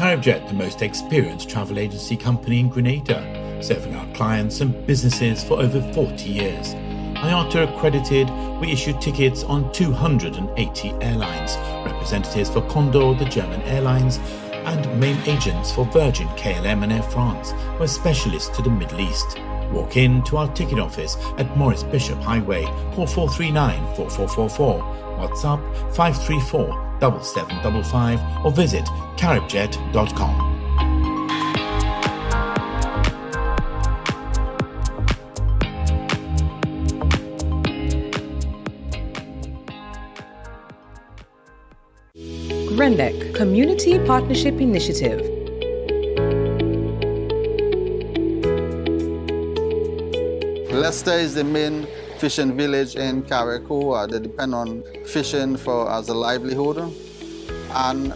CaribJet, the most experienced travel agency company in Grenada, serving our clients and businesses for over 40 years. IATA accredited, we issue tickets on 280 airlines, representatives for Condor, the German airlines, and main agents for Virgin, KLM and Air France. We're specialists to the Middle East. Walk in to our ticket office at Morris Bishop Highway, call 439-4444, WhatsApp 534-7755 or visit caribjet.com. Rendec Community Partnership Initiative. Leicester is the main fishing village in Carriacou. They depend on fishing as a livelihood. And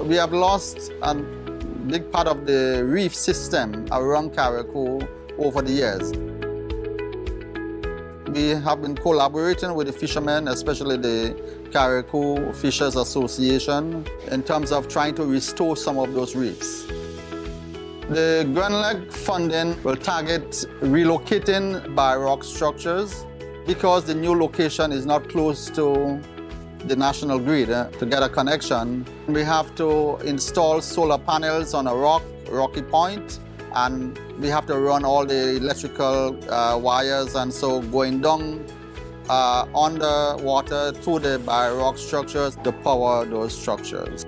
we have lost a big part of the reef system around Carriacou over the years. We have been collaborating with the fishermen, especially the Carriacou Fishers Association, in terms of trying to restore some of those reefs. The GrenLec funding will target relocating by rock structures because the new location is not close to the national grid. To get a connection, we have to install solar panels on a rocky point, and we have to run all the electrical wires, and so going down underwater to the rock structures to power those structures.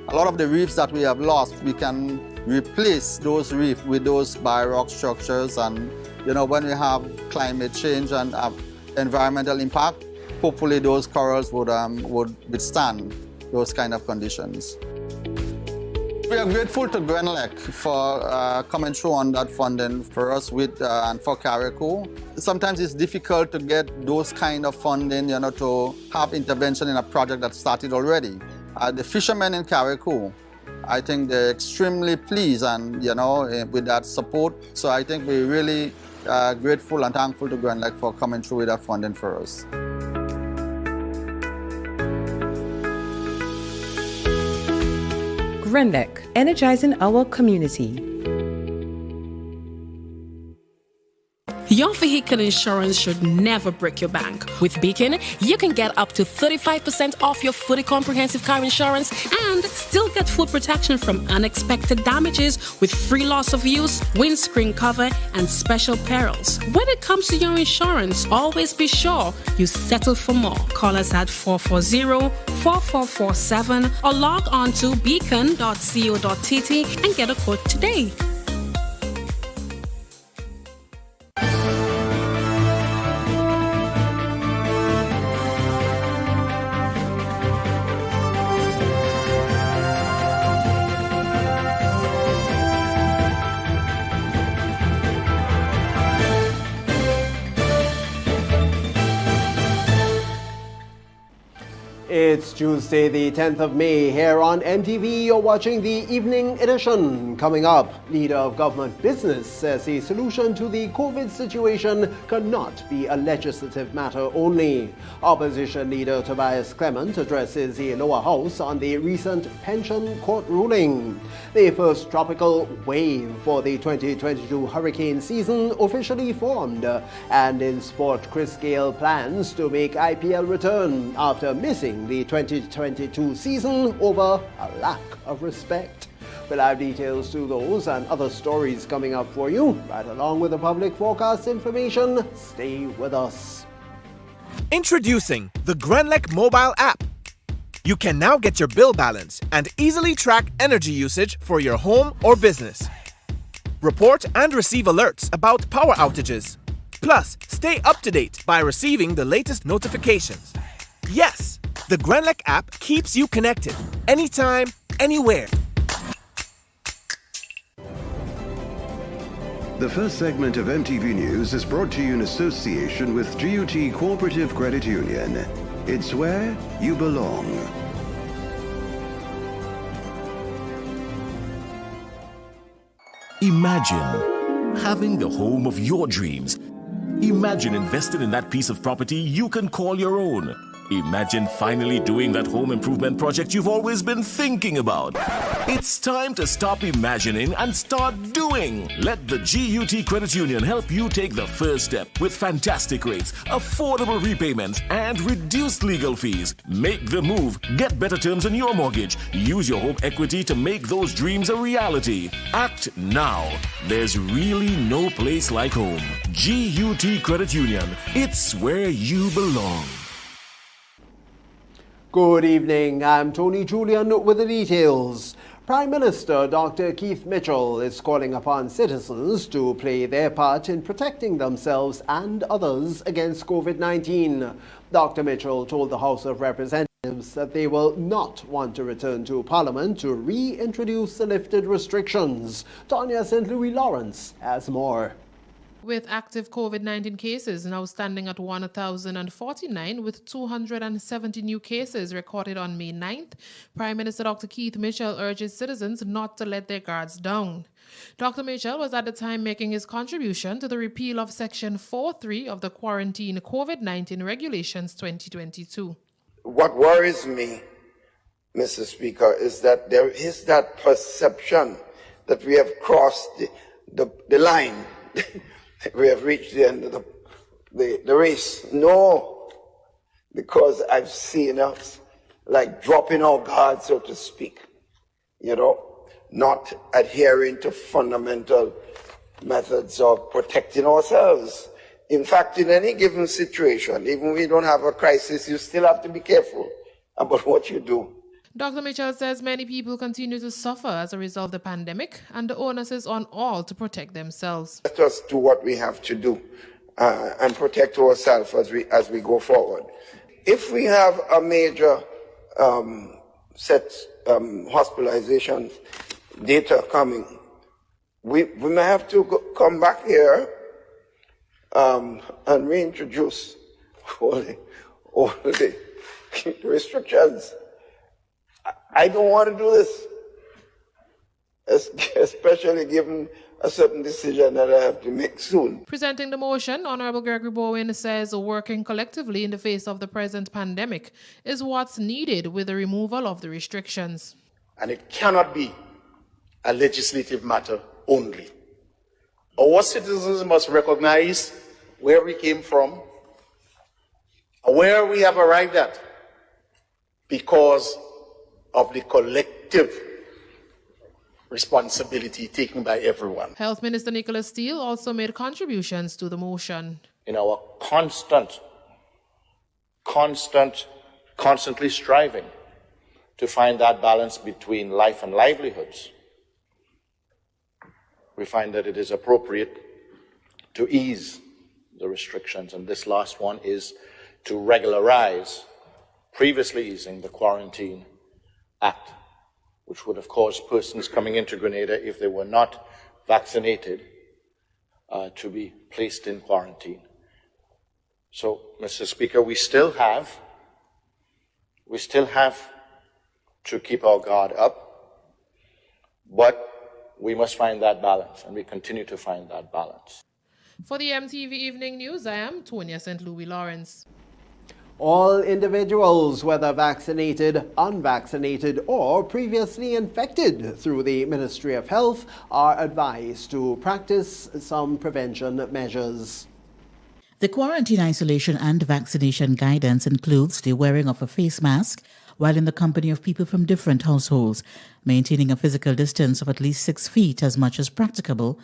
A lot of the reefs that we have lost, we can replace those reefs with those rock structures, and when we have climate change and environmental impact, hopefully those corals would withstand those kind of conditions. We are grateful to GrenLec for coming through on that funding for us and for Carriacou. Sometimes it's difficult to get those kind of funding, to have intervention in a project that started already. The fishermen in Carriacou, I think they're extremely pleased and with that support. So I think we're really grateful and thankful to GrenLec for coming through with that funding for us. GrenLec, energizing our community. Your vehicle insurance should never break your bank. With Beacon, you can get up to 35% off your fully comprehensive car insurance and still get full protection from unexpected damages with free loss of use, windscreen cover, and special perils. When it comes to your insurance, always be sure you settle for more. Call us at 440-4447 or log on to beacon.co.tt and get a quote today. It's Tuesday, the 10th of May. Here on MTV, you're watching the evening edition. Coming up, leader of government business says a solution to the COVID situation cannot be a legislative matter only. Opposition leader Tobias Clement addresses the lower house on the recent pension court ruling. The first tropical wave for the 2022 hurricane season officially formed. And in sport, Chris Gayle plans to make IPL return after missing the 2022 season over a lack of respect. We'll have details to those and other stories coming up for you, right along with the public forecast information. Stay with us. Introducing the GrenLec mobile app. You can now get your bill balance and easily track energy usage for your home or business. Report and receive alerts about power outages. Plus, stay up to date by receiving the latest notifications. Yes, the GrenLec app keeps you connected anytime, anywhere. The first segment of MTV News is brought to you in association with GUT Cooperative Credit Union. It's where you belong. Imagine having the home of your dreams. Imagine investing in that piece of property you can call your own. Imagine finally doing that home improvement project you've always been thinking about. It's time to stop imagining and start doing. Let the GUT Credit Union help you take the first step with fantastic rates, affordable repayments, and reduced legal fees. Make the move. Get better terms on your mortgage. Use your home equity to make those dreams a reality. Act now. There's really no place like home. GUT Credit Union. It's where you belong. Good evening, I'm Tony Julian with the details. Prime Minister Dr. Keith Mitchell is calling upon citizens to play their part in protecting themselves and others against COVID-19. Dr. Mitchell told the House of Representatives that they will not want to return to Parliament to reintroduce the lifted restrictions. Tanya St. Louis Lawrence has more. With active COVID-19 cases now standing at 1,049 with 270 new cases recorded on May 9th, Prime Minister Dr. Keith Mitchell urges citizens not to let their guards down. Dr. Mitchell was at the time making his contribution to the repeal of Section 4.3 of the Quarantine COVID-19 Regulations 2022. What worries me, Mr. Speaker, is that there is that perception that we have crossed the line. We have reached the end of the race. No, because I've seen us like dropping our guard, so to speak, not adhering to fundamental methods of protecting ourselves. In fact, in any given situation, even when you don't have a crisis, you still have to be careful about what you do. Dr. Mitchell says many people continue to suffer as a result of the pandemic, and the onus is on all to protect themselves. Let us do what we have to do and protect ourselves as we go forward. If we have a major hospitalization data coming, we may have to come back here and reintroduce all the restrictions. I don't want to do this, especially given a certain decision that I have to make soon. Presenting the motion, Honorable Gregory Bowen says working collectively in the face of the present pandemic is what's needed with the removal of the restrictions. And it cannot be a legislative matter only. Our citizens must recognize where we came from, where we have arrived at, because of the collective responsibility taken by everyone. Health Minister Nicholas Steele also made contributions to the motion. In our constantly striving to find that balance between life and livelihoods, we find that it is appropriate to ease the restrictions, and this last one is to regularize previously easing the Quarantine Act, which would have caused persons coming into Grenada, if they were not vaccinated, to be placed in quarantine. So, Mr. Speaker, we still have to keep our guard up, but we must find that balance, and we continue to find that balance. For the MTV Evening News, I am Tonya St. Louis Lawrence. All individuals, whether vaccinated, unvaccinated, or previously infected through the Ministry of Health, are advised to practice some prevention measures. The quarantine, isolation, and vaccination guidance includes the wearing of a face mask while in the company of people from different households, maintaining a physical distance of at least 6 feet as much as practicable,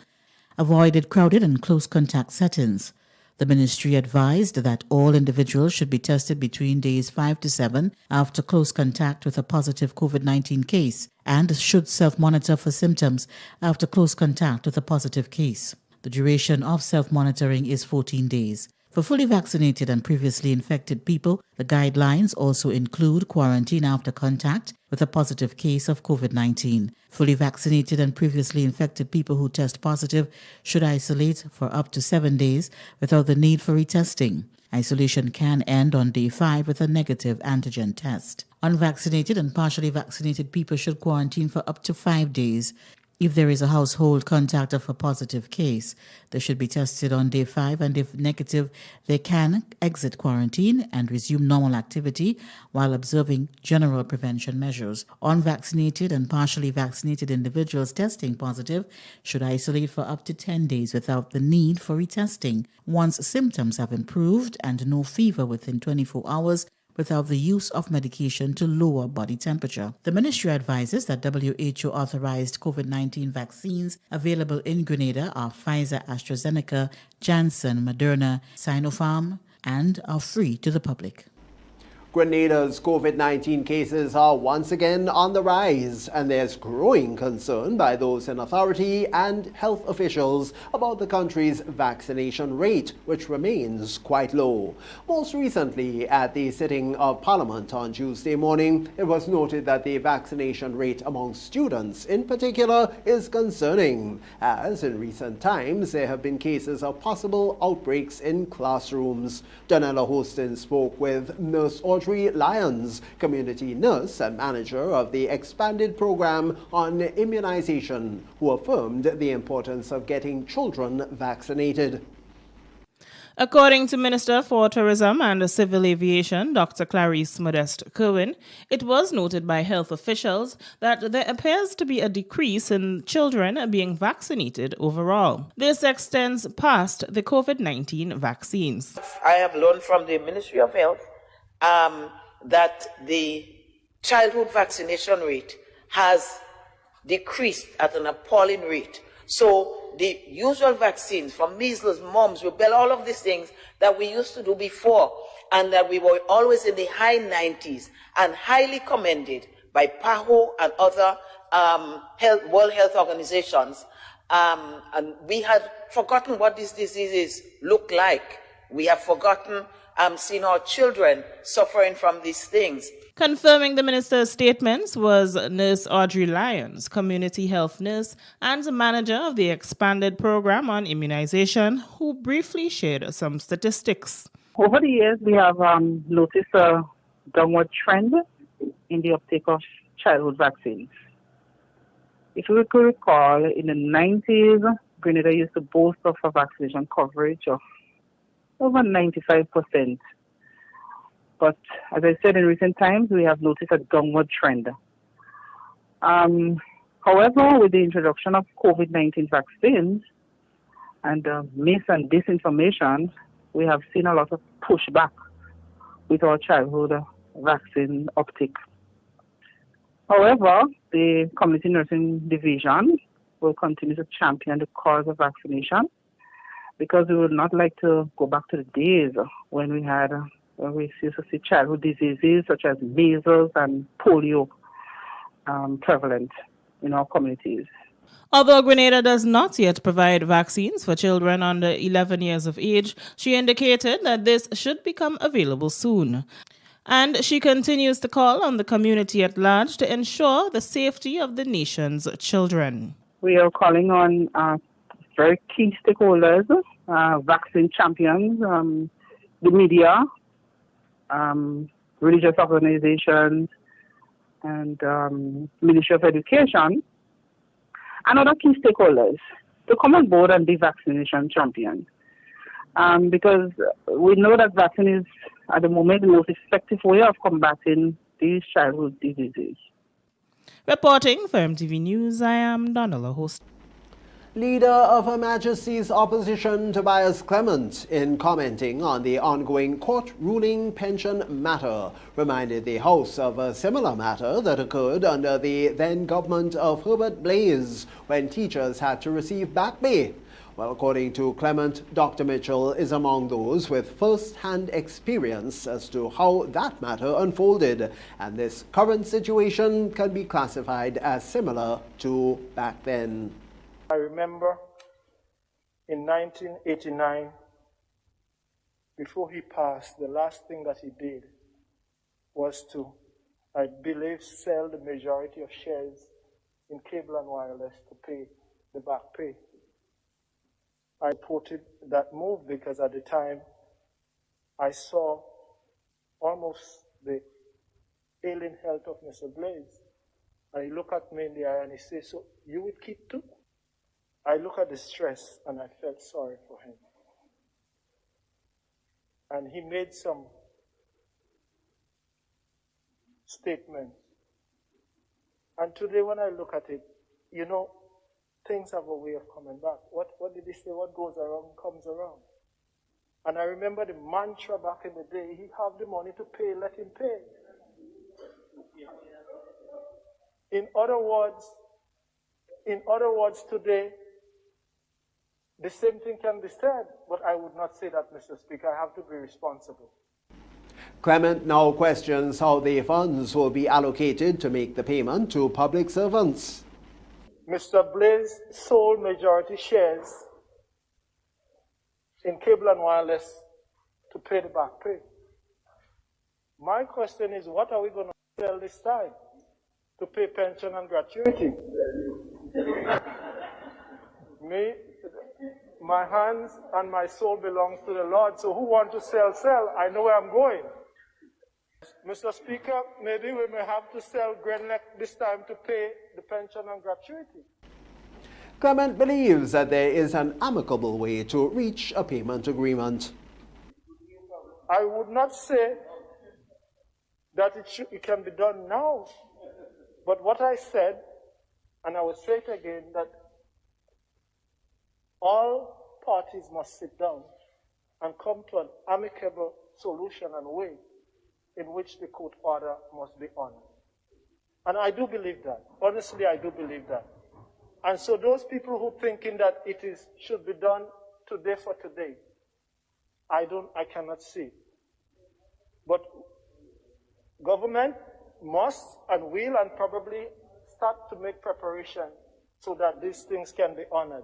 avoided crowded and close contact settings. The ministry advised that all individuals should be tested between days 5 to 7 after close contact with a positive COVID-19 case and should self-monitor for symptoms after close contact with a positive case. The duration of self-monitoring is 14 days. For fully vaccinated and previously infected people, the guidelines also include quarantine after contact with a positive case of COVID-19. Fully vaccinated and previously infected people who test positive should isolate for up to 7 days without the need for retesting. Isolation can end on day 5 with a negative antigen test. Unvaccinated and partially vaccinated people should quarantine for up to 5 days. If there is a household contact of a positive case, they should be tested on day 5, and if negative, they can exit quarantine and resume normal activity while observing general prevention measures. Unvaccinated and partially vaccinated individuals testing positive should isolate for up to 10 days without the need for retesting. Once symptoms have improved and no fever within 24 hours, without the use of medication to lower body temperature. The ministry advises that WHO-authorized COVID-19 vaccines available in Grenada are Pfizer, AstraZeneca, Janssen, Moderna, Sinopharm, and are free to the public. Grenada's COVID-19 cases are once again on the rise, and there's growing concern by those in authority and health officials about the country's vaccination rate, which remains quite low. Most recently, at the sitting of Parliament on Tuesday morning, it was noted that the vaccination rate among students in particular is concerning, as in recent times there have been cases of possible outbreaks in classrooms. Donella Hostin spoke with Nurse Audrey Lyons, community nurse and manager of the expanded program on immunization, who affirmed the importance of getting children vaccinated. According to Minister for Tourism and Civil Aviation, Dr. Clarice Modeste Kerwin, it was noted by health officials that there appears to be a decrease in children being vaccinated overall. This extends past the COVID-19 vaccines. I have learned from the Ministry of Health that the childhood vaccination rate has decreased at an appalling rate. So the usual vaccines from measles, mumps, rubella, all of these things that we used to do before, and that we were always in the high 90s and highly commended by PAHO and other World Health Organizations. And we had forgotten what these diseases look like. We have forgotten seeing our children suffering from these things. Confirming the minister's statements was Nurse Audrey Lyons, community health nurse and manager of the expanded program on immunization, who briefly shared some statistics. Over the years, we have noticed a downward trend in the uptake of childhood vaccines. If you could recall, in the 90s, Grenada used to boast of a vaccination coverage of over 95%. But as I said, in recent times, we have noticed a downward trend. However, with the introduction of COVID-19 vaccines and mis and disinformation, we have seen a lot of pushback with our childhood vaccine uptake. However, the Community Nursing Division will continue to champion the cause of vaccination, because we would not like to go back to the days when we used to see childhood diseases such as measles and polio prevalent in our communities. Although Grenada does not yet provide vaccines for children under 11 years of age, she indicated that this should become available soon. And she continues to call on the community at large to ensure the safety of the nation's children. We are calling on very key stakeholders, vaccine champions, the media, religious organizations, and Ministry of Education, and other key stakeholders to come on board and be vaccination champions. Because we know that vaccine is, at the moment, the most effective way of combating these childhood diseases. Reporting for MTV News, I am Donella Host. Leader of Her Majesty's Opposition, Tobias Clement, in commenting on the ongoing court ruling pension matter, reminded the House of a similar matter that occurred under the then government of Herbert Blaise, when teachers had to receive back pay. Well, according to Clement, Dr. Mitchell is among those with first-hand experience as to how that matter unfolded, and this current situation can be classified as similar to back then. I remember in 1989, before he passed, the last thing that he did was to, I believe, sell the majority of shares in Cable and Wireless to pay the back pay. I supported that move because at the time I saw almost the ailing health of Mr. Blaise. And he looked at me in the eye and he said, so you would keep too? I look at the stress and I felt sorry for him. And he made some statements. And today when I look at it, you know, things have a way of coming back. What did he say? What goes around comes around. And I remember the mantra back in the day, he have the money to pay, let him pay. In other words, today, the same thing can be said, but I would not say that, Mr. Speaker. I have to be responsible. Clement now questions how the funds will be allocated to make the payment to public servants. Mr. Blaze sold majority shares in Cable and Wireless to pay the back pay. My question is, what are we going to sell this time to pay pension and gratuity? Me, my hands and my soul belongs to the Lord, so who wants to sell, sell. I know where I'm going. Mr. Speaker, maybe we may have to sell Grenlec this time to pay the pension and gratuity. Clement believes that there is an amicable way to reach a payment agreement. I would not say that it can be done now, but what I said, and I will say it again, that all parties must sit down and come to an amicable solution and way in which the court order must be honored. And I do believe that. Honestly, I do believe that. And so those people who thinking that should be done today for today, I cannot see. But government must and will and probably start to make preparation so that these things can be honored.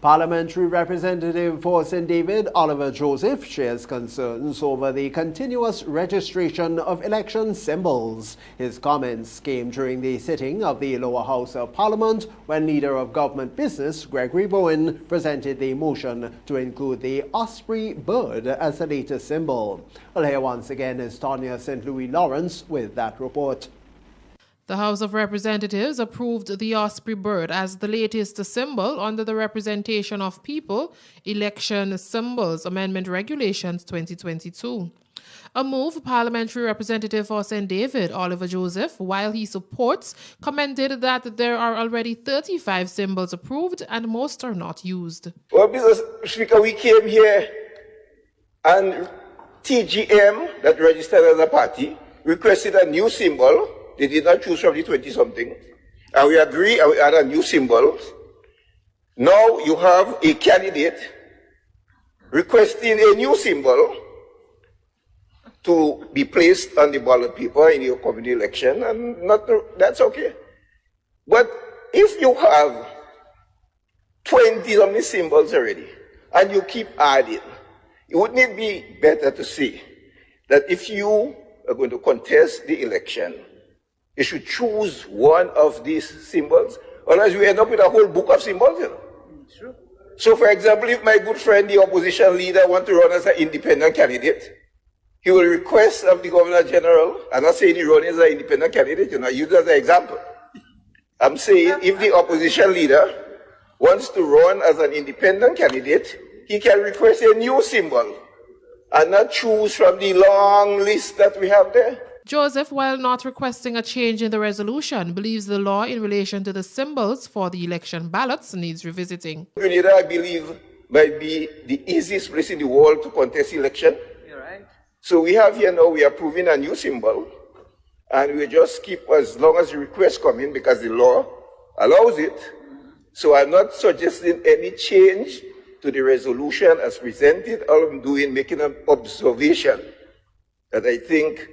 Parliamentary Representative for St. David, Oliver Joseph, shares concerns over the continuous registration of election symbols. His comments came during the sitting of the lower house of Parliament when Leader of Government Business, Gregory Bowen, presented the motion to include the osprey bird as the latest symbol. Well, here once again is Tanya St. Louis Lawrence with that report. The House of Representatives approved the osprey bird as the latest symbol under the Representation of People Election Symbols Amendment Regulations 2022. A move Parliamentary Representative for St. David, Oliver Joseph, while he supports, commented that there are already 35 symbols approved and most are not used. Well, Mr. Speaker, we came here and TGM, that registered as a party, requested a new symbol. They did not choose from the 20-something. And we agree and we add a new symbol. Now you have a candidate requesting a new symbol to be placed on the ballot paper in your community election, and that's okay. But if you have 20-something symbols already, and you keep adding, wouldn't it be better to say that if you are going to contest the election, you should choose one of these symbols, otherwise we end up with a whole book of symbols, you know. Sure. So, for example, if my good friend, the opposition leader, wants to run as an independent candidate, he will request of the Governor General, I'm not saying he runs as an independent candidate, you know, I use it as an example. I'm saying if the opposition leader wants to run as an independent candidate, he can request a new symbol and not choose from the long list that we have there. Joseph, while not requesting a change in the resolution, believes the law in relation to the symbols for the election ballots needs revisiting. Grenada, I believe, might be the easiest place in the world to contest election. You're right. So we have here now, we are approving a new symbol, and we just keep as long as the requests come in because the law allows it. So I'm not suggesting any change to the resolution as presented. All I'm doing, making an observation that I think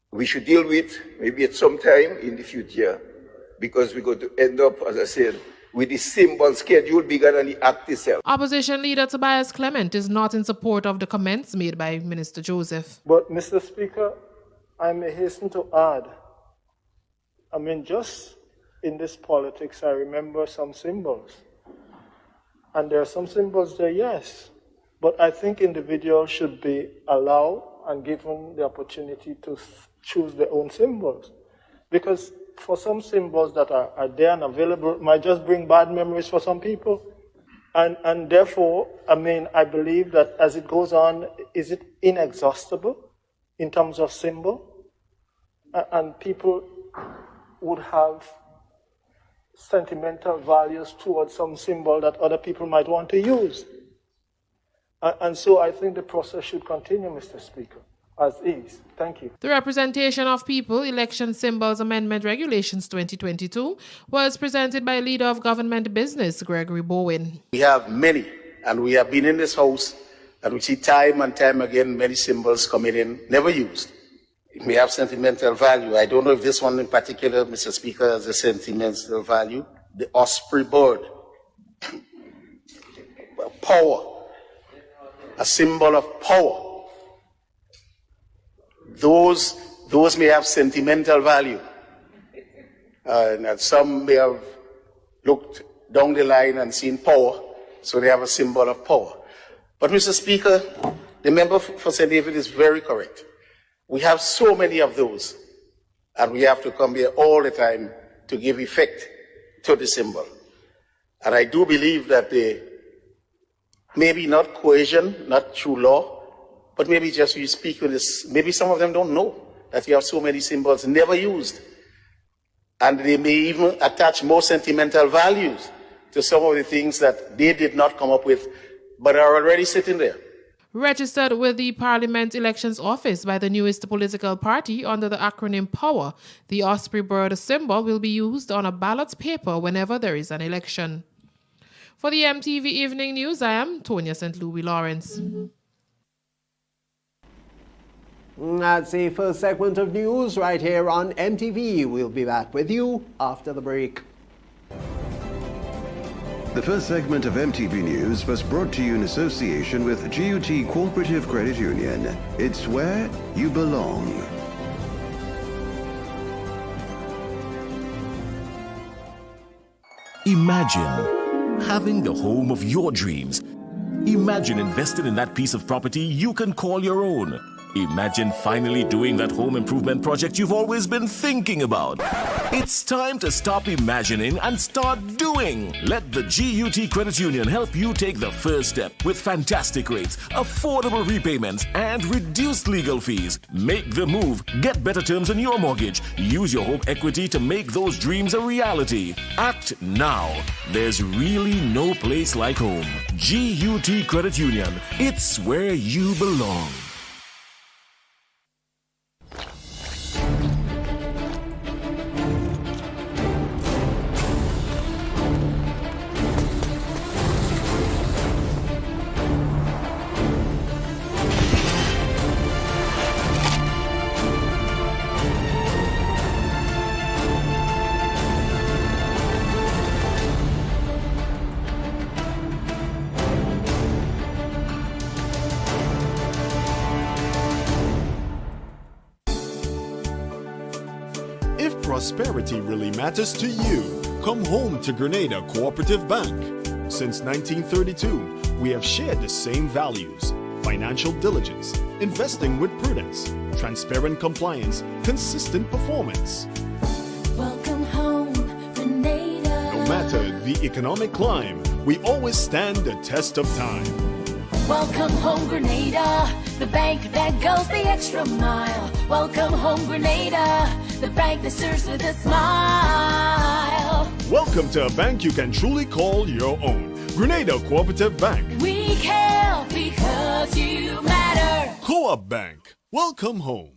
we should deal with maybe at some time in the future, because we're going to end up, as I said, with the symbol schedule bigger than the act itself. Opposition leader Tobias Clement is not in support of the comments made by Minister Joseph. But, Mr. Speaker, I may hasten to add, I mean, just in this politics, I remember some symbols. And there are some symbols there, yes. But I think individuals should be allowed and given the opportunity to choose their own symbols. Because for some symbols that are there and available might just bring bad memories for some people. And therefore, I mean, I believe that as it goes on, is it inexhaustible in terms of symbol? And people would have sentimental values towards some symbol that other people might want to use. And so I think the process should continue, Mr. Speaker, as is. Thank you. The Representation of People Election Symbols Amendment Regulations 2022 was presented by Leader of Government Business, Gregory Bowen. We have many, and we have been in this house, and we see time and time again many symbols coming in, never used. It may have sentimental value. I don't know if this one in particular, Mr. Speaker, has a sentimental value. The osprey bird, power, a symbol of power. Those may have sentimental value. And some may have looked down the line and seen power, so they have a symbol of power. But, Mr. Speaker, the member for St. David is very correct. We have so many of those, and we have to come here all the time to give effect to the symbol. And I do believe that maybe not coercion, not through law, but maybe just you speak with this, maybe some of them don't know that you have so many symbols never used. And they may even attach more sentimental values to some of the things that they did not come up with, but are already sitting there. Registered with the Parliament Elections Office by the newest political party under the acronym POWER, the osprey bird symbol will be used on a ballot paper whenever there is an election. For the MTV Evening News, I am Tonya St. Louis Lawrence. That's the first segment of news right here on MTV. We'll be back with you after the break. The first segment of MTV News was brought to you in association with GUT Cooperative Credit Union. It's where you belong. Imagine having the home of your dreams. Imagine investing in that piece of property you can call your own. Imagine finally doing that home improvement project you've always been thinking about. It's time to stop imagining and start doing. Let the GUT Credit Union help you take the first step with fantastic rates, affordable repayments, and reduced legal fees. Make the move. Get better terms on your mortgage. Use your home equity to make those dreams a reality. Act now. There's really no place like home. GUT Credit Union. It's where you belong. If prosperity really matters to you, come home to Grenada Cooperative Bank. Since 1932, we have shared the same values: financial diligence, investing with prudence, transparent compliance, consistent performance. Welcome home, Grenada. No matter the economic climb, we always stand the test of time. Welcome home, Grenada, the bank that goes the extra mile. Welcome home, Grenada, the bank that serves with a smile. Welcome to a bank you can truly call your own. Grenada Cooperative Bank. We care because you matter. Co-op Bank. Welcome home.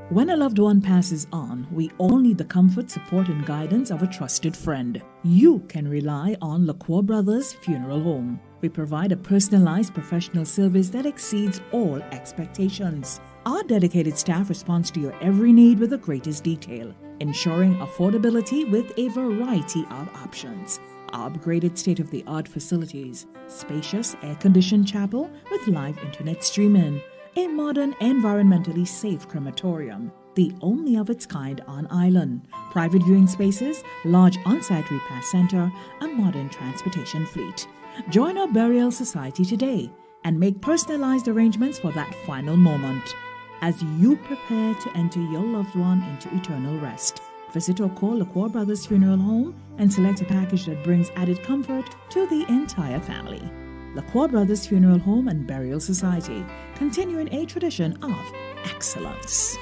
When a loved one passes on, we all need the comfort, support, and guidance of a trusted friend. You can rely on Lacroix Brothers Funeral Home. We provide a personalized professional service that exceeds all expectations. Our dedicated staff responds to your every need with the greatest detail, ensuring affordability with a variety of options. Our upgraded state-of-the-art facilities, spacious air-conditioned chapel with live internet streaming, a modern, environmentally safe crematorium, the only of its kind on island, private viewing spaces, large on-site repast center, a modern transportation fleet. Join our burial society today and make personalized arrangements for that final moment as you prepare to enter your loved one into eternal rest. Visit or call LaCour Brothers Funeral Home and select a package that brings added comfort to the entire family. LaCour Brothers Funeral Home and Burial Society, continuing a tradition of excellence.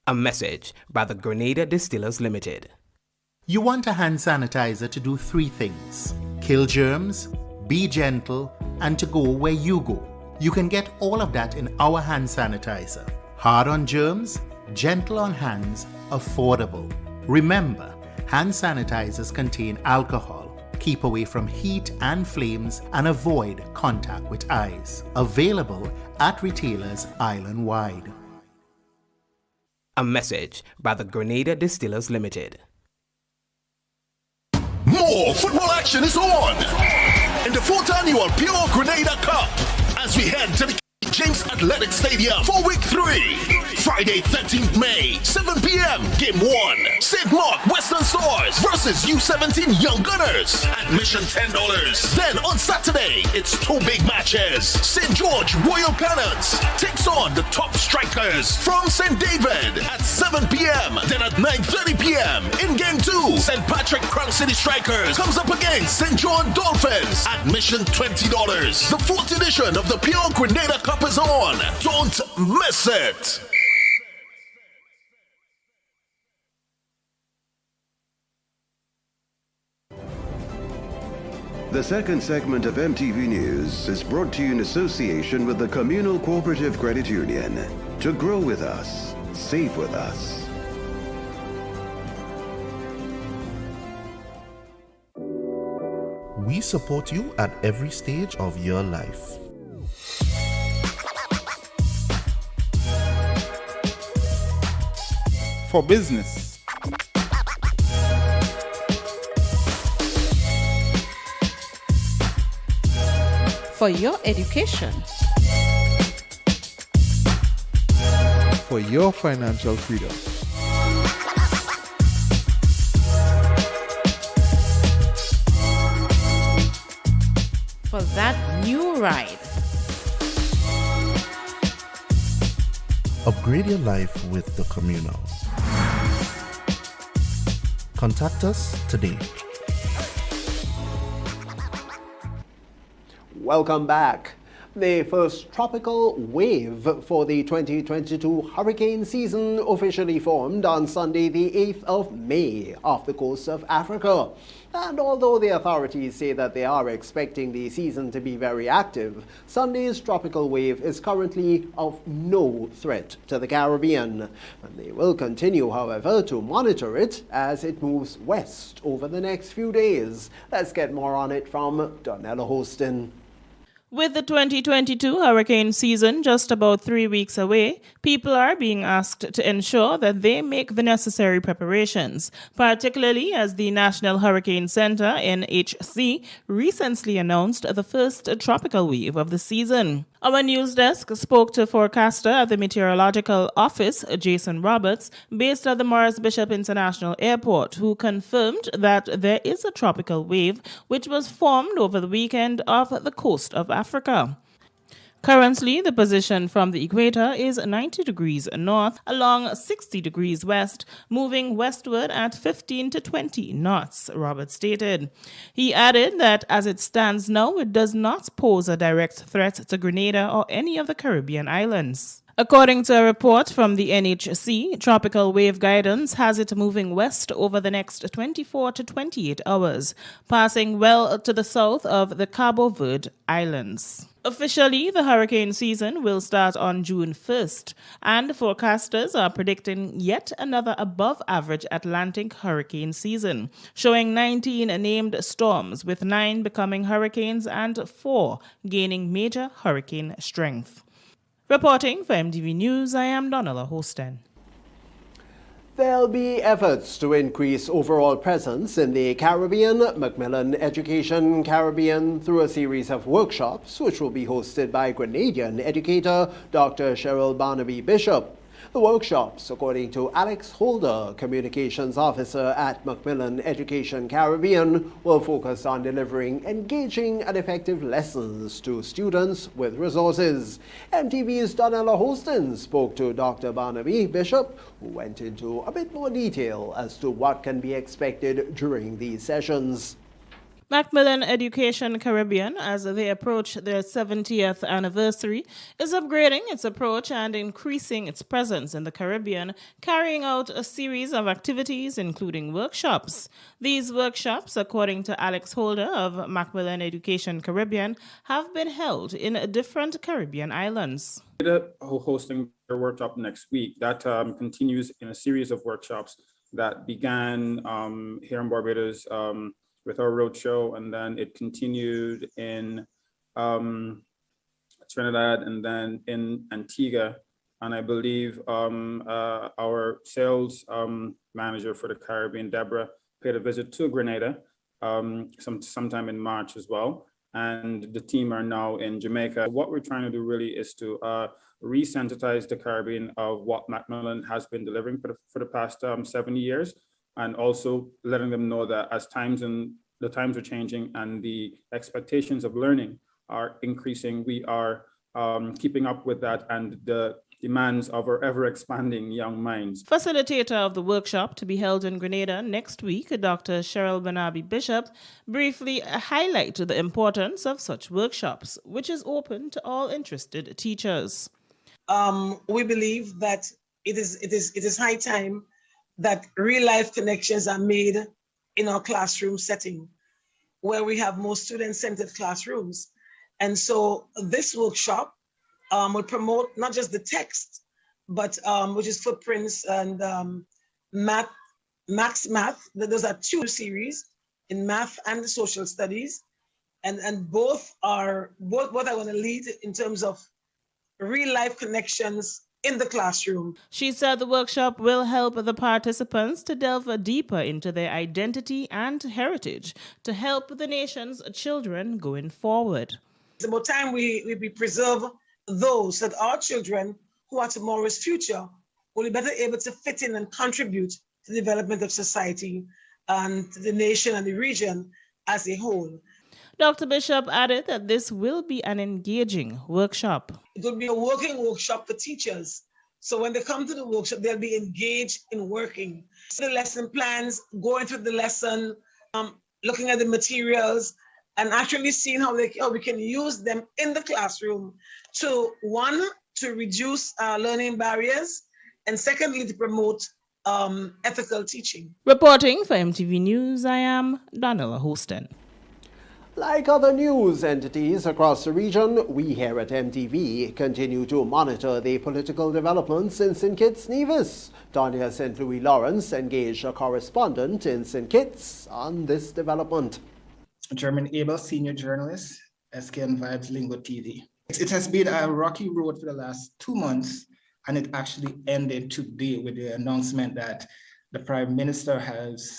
A message by the Grenada Distillers Limited. You want a hand sanitizer to do 3 things: kill germs, be gentle, and to go where you go. You can get all of that in our hand sanitizer. Hard on germs, gentle on hands, affordable. Remember, hand sanitizers contain alcohol. Keep away from heat and flames and avoid contact with eyes. Available at retailers island-wide. A message by the Grenada Distillers Limited. More football action is on in the 4th annual Pure Grenada Cup as we head to the James Athletic Stadium for week 3. Friday, 13th May, 7 p.m. Game 1. St. Mark Western Stars versus U17 Young Gunners. Admission $10. Then on Saturday, it's 2 big matches. St. George Royal Cannons takes on the top strikers from St. David at 7 p.m. Then at 9:30 p.m. in Game 2, St. Patrick Crown City Strikers comes up against St. John Dolphins. Admission $20. The 4th edition of the Pure Grenada Cup is on. Don't miss it. The second segment of MTV News is brought to you in association with the Communal Cooperative Credit Union. To grow with us, save with us. We support you at every stage of your life. For business, for your education, for your financial freedom, for that new ride. Upgrade your life with the Communal. Contact us today. Welcome back. The first tropical wave for the 2022 hurricane season officially formed on Sunday, the 8th of May, off the coast of Africa. And although the authorities say that they are expecting the season to be very active, Sunday's tropical wave is currently of no threat to the Caribbean. And they will continue, however, to monitor it as it moves west over the next few days. Let's get more on it from Donella Hostin. With the 2022 hurricane season just about 3 weeks away, people are being asked to ensure that they make the necessary preparations, particularly as the National Hurricane Center, NHC, recently announced the first tropical wave of the season. Our news desk spoke to forecaster at the Meteorological Office, Jason Roberts, based at the Morris Bishop International Airport, who confirmed that there is a tropical wave which was formed over the weekend off the coast of Africa. Currently, the position from the equator is 90 degrees north along 60 degrees west, moving westward at 15 to 20 knots, Roberts stated. He added that as it stands now, it does not pose a direct threat to Grenada or any of the Caribbean islands. According to a report from the NHC, tropical wave guidance has it moving west over the next 24 to 28 hours, passing well to the south of the Cabo Verde Islands. Officially, the hurricane season will start on June 1st, and forecasters are predicting yet another above-average Atlantic hurricane season, showing 19 named storms, with 9 becoming hurricanes and 4 gaining major hurricane strength. Reporting for MTV News, I am Donella Hostin. There'll be efforts to increase overall presence in the Caribbean, Macmillan Education Caribbean, through a series of workshops which will be hosted by Grenadian educator Dr. Cheryl Barnaby Bishop. The workshops, according to Alex Holder, Communications Officer at Macmillan Education Caribbean, will focus on delivering engaging and effective lessons to students with resources. MTV's Donella Holston spoke to Dr. Barnaby Bishop, who went into a bit more detail as to what can be expected during these sessions. Macmillan Education Caribbean, as they approach their 70th anniversary, is upgrading its approach and increasing its presence in the Caribbean, carrying out a series of activities, including workshops. These workshops, according to Alex Holder of Macmillan Education Caribbean, have been held in different Caribbean islands. Hosting a workshop next week that continues in a series of workshops that began here in Barbados with our roadshow, and then it continued in Trinidad and then in Antigua. And I believe our sales manager for the Caribbean, Deborah, paid a visit to Grenada sometime in March as well. And the team are now in Jamaica. What we're trying to do really is to resensitize the Caribbean of what Macmillan has been delivering for the past 70 years. And also letting them know that as the times are changing and the expectations of learning are increasing, we are keeping up with that and the demands of our ever-expanding young minds. Facilitator of the workshop to be held in Grenada next week, Dr. Cheryl Barnaby Bishop, briefly highlighted the importance of such workshops, which is open to all interested teachers. We believe that it is high time that real-life connections are made in our classroom setting, where we have more student-centered classrooms. And so this workshop will promote not just the text, but which is footprints and Max Math. Those are two series in math and social studies. And both are going to lead in terms of real-life connections in the classroom. She said the workshop will help the participants to delve deeper into their identity and heritage to help the nation's children going forward. It's about time we preserve those, that our children who are tomorrow's future will be better able to fit in and contribute to the development of society and the nation and the region as a whole. Dr. Bishop added that this will be an engaging workshop. It will be a working workshop for teachers. So when they come to the workshop, they'll be engaged in working. So the lesson plans, going through the lesson, looking at the materials, and actually seeing how we can use them in the classroom to, one, to reduce learning barriers, and secondly, to promote ethical teaching. Reporting for MTV News, I am Donella Holston. Like other news entities across the region, we here at MTV continue to monitor the political developments in St. Kitts Nevis. Tanya St. Louis Lawrence engaged a correspondent in St. Kitts on this development. German able senior journalist, SKN Vibes Lingo TV. It has been a rocky road for the last 2 months, and it actually ended today with the announcement that the Prime Minister has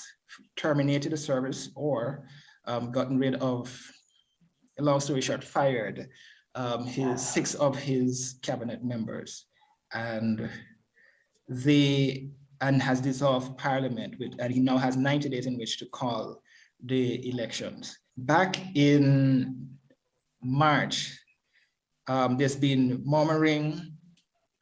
terminated the service or gotten rid of, long story short, fired 6 of his cabinet members, and has dissolved Parliament, and he now has 90 days in which to call the elections. Back in March, there's been murmuring,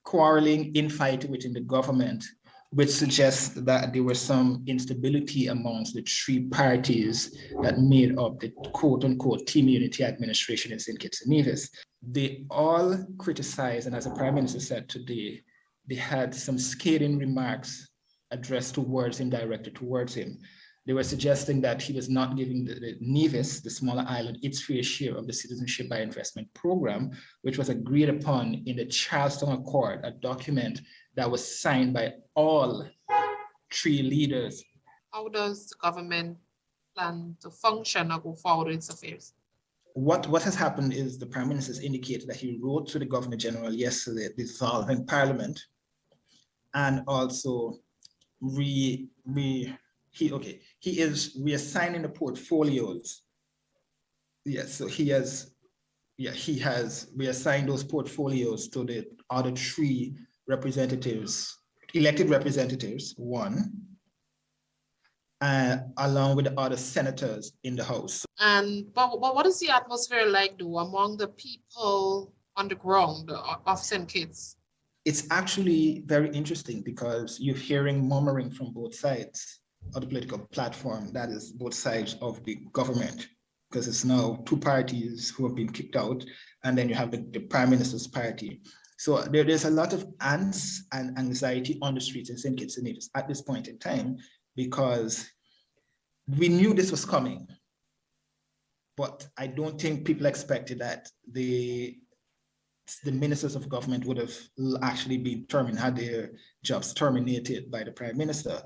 quarreling, infighting within the government, which suggests that there was some instability amongst the 3 parties that made up the quote-unquote Team Unity administration in St. Kitts and Nevis. They all criticized, and as the Prime Minister said today, they had some scathing remarks addressed towards him, directed towards him. They were suggesting that he was not giving the Nevis, the smaller island, its fair share of the Citizenship by Investment program, which was agreed upon in the Charleston Accord, a document that was signed by all 3 leaders. How does the government plan to function or go forward in its affairs? What has happened is the Prime Minister has indicated that he wrote to the Governor General yesterday dissolving Parliament, and also he is reassigning the portfolios. Yes, so he has reassigned those portfolios to the other 3 representatives, elected representatives, won, along with the other senators in the House. But what is the atmosphere like, though, among the people on the ground of St. Kitts? It's actually very interesting because you're hearing murmuring from both sides of the political platform, that is both sides of the government, because it's now two parties who have been kicked out, and then you have the Prime Minister's party. So there's a lot of angst and anxiety on the streets in St. Kitts and Nevis at this point in time, because we knew this was coming, but I don't think people expected that the ministers of government would have actually been had their jobs terminated by the Prime Minister.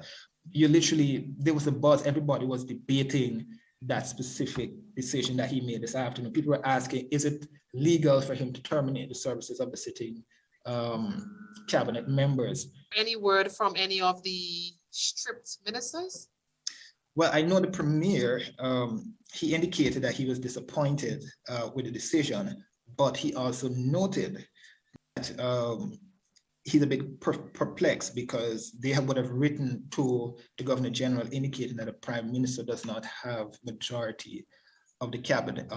There was a buzz, everybody was debating that specific decision that he made this afternoon. People were asking, is it legal for him to terminate the services of the sitting cabinet members? Any word from any of the stripped ministers? Well, I know the Premier, he indicated that he was disappointed with the decision, but he also noted that he's a bit perplexed because they would have written to the Governor General indicating that the Prime Minister does not have majority of the cabinet,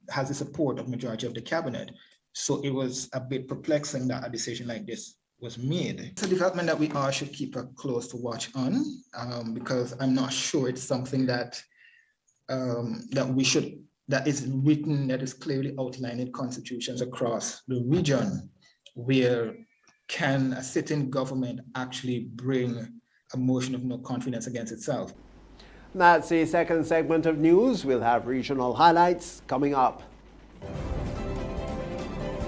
has the support of majority of the cabinet. So it was a bit perplexing that a decision like this was made. It's a development that we all should keep a close watch on, because I'm not sure it's something that that is written, that is clearly outlined in constitutions across the region, where can a sitting government actually bring a motion of no confidence against itself? That's the second segment of news. We'll have regional highlights coming up.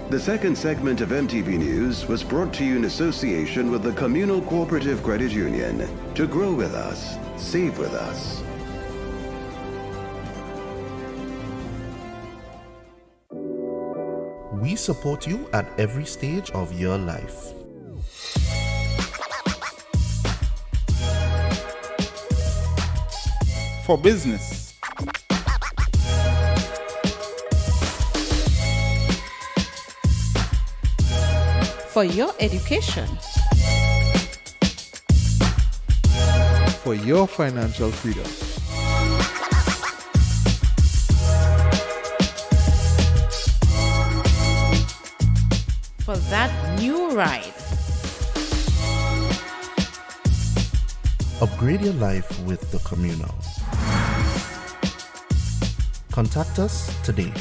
The second segment of MTV News was brought to you in association with the Communal Cooperative Credit Union. To grow with us, save with us. We support you at every stage of your life. For business. For your education. For your financial freedom. For that new ride. Upgrade your life with the Communal. Contact us today.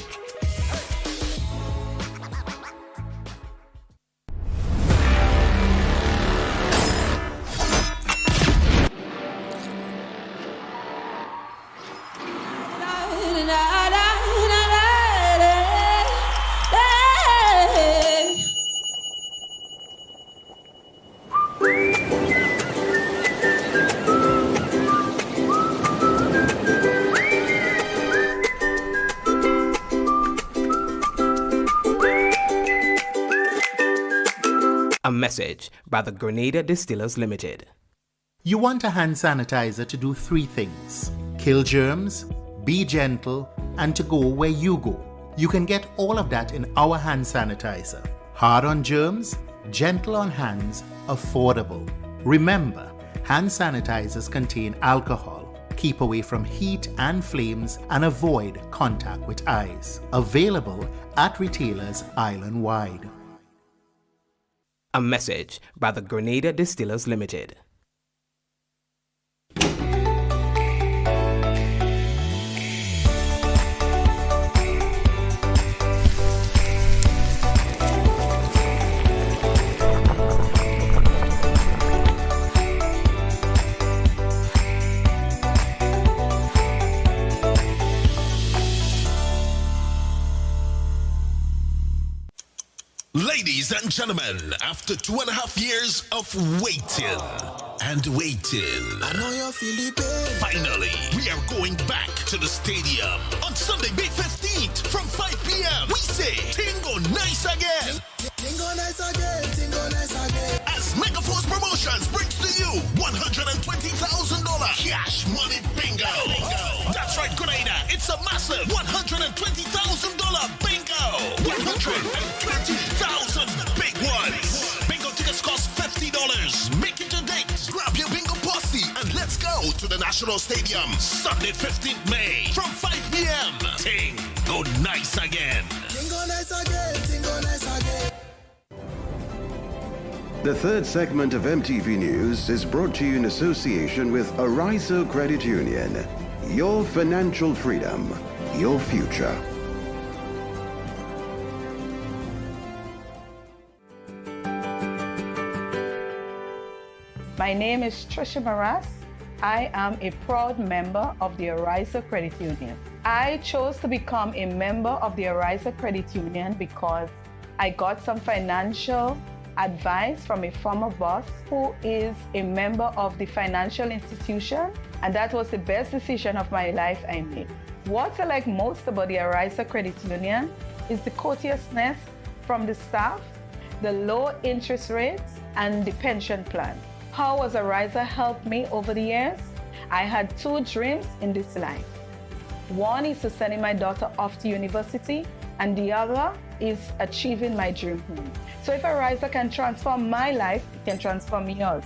A message by the Grenada Distillers Limited. You want a hand sanitizer to do three things: kill germs, be gentle, and to go where you go. You can get all of that in our hand sanitizer. Hard on germs, gentle on hands, affordable. Remember, hand sanitizers contain alcohol. Keep away from heat and flames and avoid contact with eyes. Available at retailers island-wide. A message by the Grenada Distillers Limited. Ladies and gentlemen, after 2.5 years of waiting and waiting, I know you're feeling pain. Finally, we are going back to the stadium on Sunday, May 15th from 5 p.m. We say, Tingo nice again. Tingo nice again, Tingo nice again. As Megaforce Promotions brings to you $120,000 cash money bingo. That's right, Grenada. It's a massive $120,000 bingo. 120,000 big ones. Bingo tickets to the National Stadium Sunday 15th May from 5 p.m. Ting go nice again. Tingo nice again, tingo nice again. The third segment of MTV News is brought to you in association with Arizo Credit Union. Your financial freedom, your future. My name is Trisha Maras. I am a proud member of the Arizo Credit Union. I chose to become a member of the Arizo Credit Union because I got some financial advice from a former boss who is a member of the financial institution, and that was the best decision of my life I made. What I like most about the Arizo Credit Union is the courteousness from the staff, the low interest rates, and the pension plan. How has Arizo helped me over the years? I had two dreams in this life. One is to sending my daughter off to university, and the other is achieving my dream home. So if Arizo can transform my life, it can transform yours.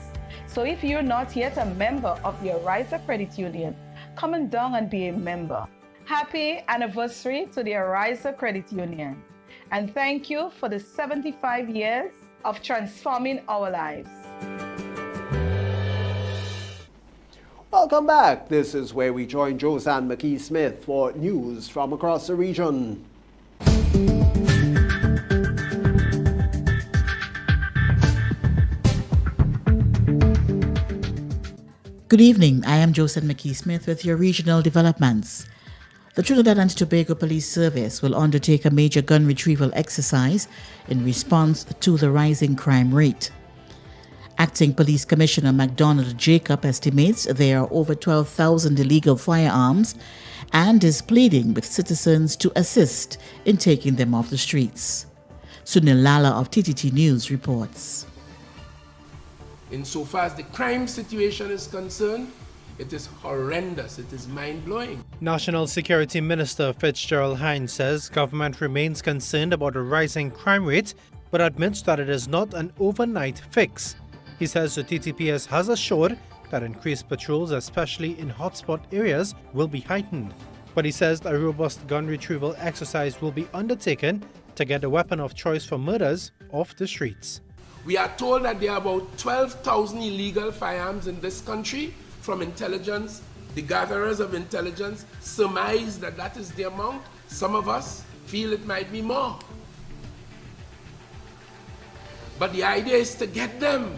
So if you're not yet a member of the Arizo Credit Union, come on down and be a member. Happy anniversary to the Arizo Credit Union. And thank you for the 75 years of transforming our lives. Welcome back. This is where we join Josanne McKee-Smith for news from across the region. Good evening. I am Josanne McKee-Smith with your regional developments. The Trinidad and Tobago Police Service will undertake a major gun retrieval exercise in response to the rising crime rate. Acting Police Commissioner MacDonald Jacob estimates there are over 12,000 illegal firearms and is pleading with citizens to assist in taking them off the streets. Sunil Lala of TTT News reports. Insofar as the crime situation is concerned, it is horrendous. It is mind-blowing. National Security Minister Fitzgerald Hines says government remains concerned about the rising crime rate, but admits that it is not an overnight fix. He says the TTPS has assured that increased patrols, especially in hotspot areas, will be heightened. But he says a robust gun retrieval exercise will be undertaken to get the weapon of choice for murders off the streets. We are told that there are about 12,000 illegal firearms in this country. From intelligence, the gatherers of intelligence surmise that that is the amount. Some of us feel it might be more. But the idea is to get them.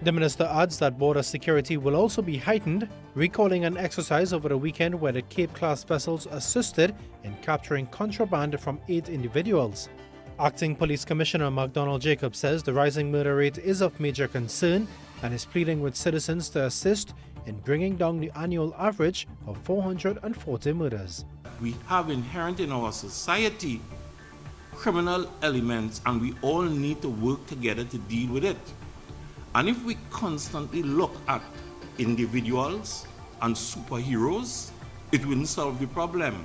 The minister adds that border security will also be heightened, recalling an exercise over the weekend where the Cape-class vessels assisted in capturing contraband from 8 individuals. Acting Police Commissioner MacDonald Jacob says the rising murder rate is of major concern and is pleading with citizens to assist in bringing down the annual average of 440 murders. We have inherent in our society criminal elements, and we all need to work together to deal with it. And if we constantly look at individuals and superheroes, it wouldn't solve the problem.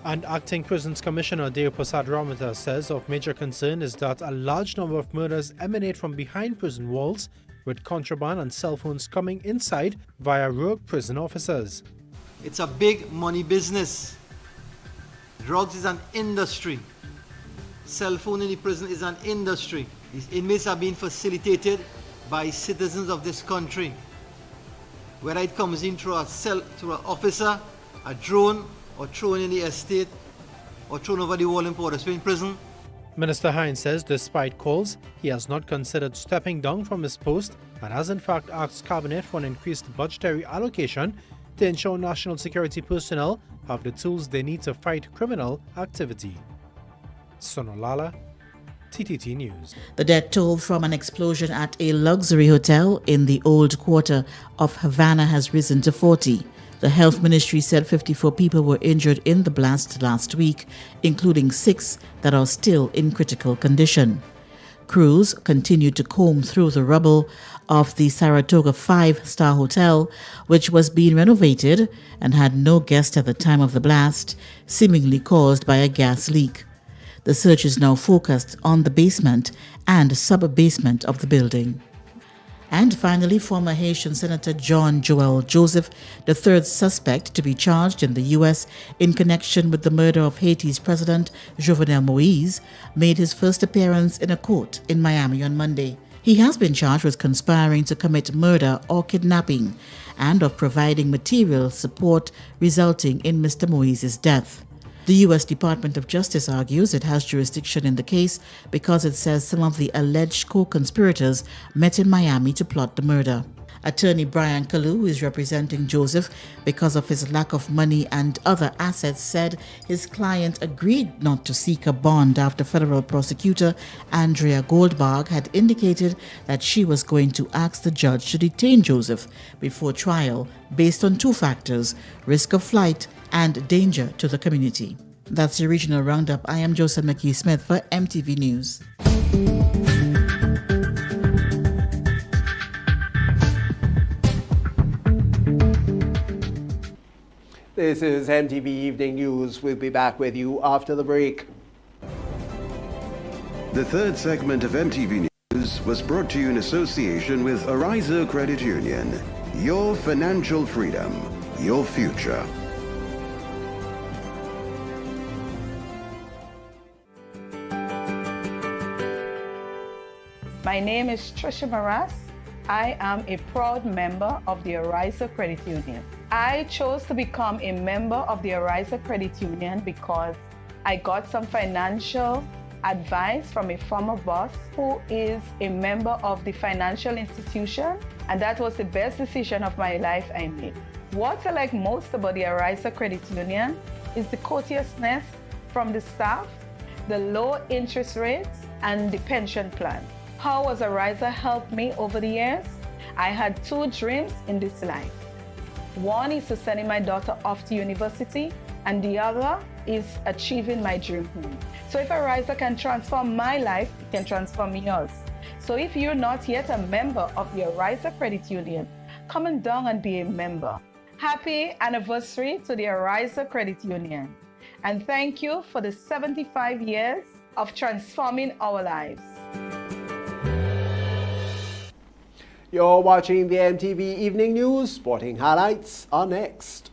And Acting Prisons Commissioner Deo Prasad Ramata says of major concern is that a large number of murders emanate from behind prison walls, with contraband and cell phones coming inside via rogue prison officers. It's a big money business. Drugs is an industry. Cell phone in the prison is an industry. These inmates are being facilitated by citizens of this country. Whether it comes in through through an officer, a drone, or thrown in the estate, or thrown over the wall in Port of Spain prison. Minister Hines says despite calls, he has not considered stepping down from his post and has in fact asked Cabinet for an increased budgetary allocation to ensure national security personnel have the tools they need to fight criminal activity. Sonolala, TTT News. The death toll from an explosion at a luxury hotel in the old quarter of Havana has risen to 40. The health ministry said 54 people were injured in the blast last week, including 6 that are still in critical condition. Crews continued to comb through the rubble of the Saratoga 5-star hotel, which was being renovated and had no guests at the time of the blast, seemingly caused by a gas leak. The search is now focused on the basement and sub-basement of the building. And finally, former Haitian Senator John Joel Joseph, the third suspect to be charged in the U.S. in connection with the murder of Haiti's President Jovenel Moïse, made his first appearance in a court in Miami on Monday. He has been charged with conspiring to commit murder or kidnapping and of providing material support resulting in Mr. Moïse's death. The U.S. Department of Justice argues it has jurisdiction in the case because it says some of the alleged co-conspirators met in Miami to plot the murder. Attorney Brian Kalu, who is representing Joseph because of his lack of money and other assets, said his client agreed not to seek a bond after federal prosecutor Andrea Goldberg had indicated that she was going to ask the judge to detain Joseph before trial based on two factors: risk of flight and danger to the community. That's the regional roundup. I am Joseph McKee-Smith for MTV News. This is MTV Evening News. We'll be back with you after the break. The third segment of MTV News was brought to you in association with Ariza Credit Union. Your financial freedom, your future. My name is Trisha Maras. I am a proud member of the Ariza Credit Union. I chose to become a member of the Ariza Credit Union because I got some financial advice from a former boss who is a member of the financial institution, and that was the best decision of my life I made. What I like most about the Ariza Credit Union is the courteousness from the staff, the low interest rates, and the pension plan. How has Ariza helped me over the years? I had two dreams in this life. One is to sending my daughter off to university, and the other is achieving my dream home. So if Ariza can transform my life, it can transform yours. So if you're not yet a member of the Ariza Credit Union, come on down and be a member. Happy anniversary to the Ariza Credit Union. And thank you for the 75 years of transforming our lives. You're watching the MTV Evening News. Sporting highlights are next.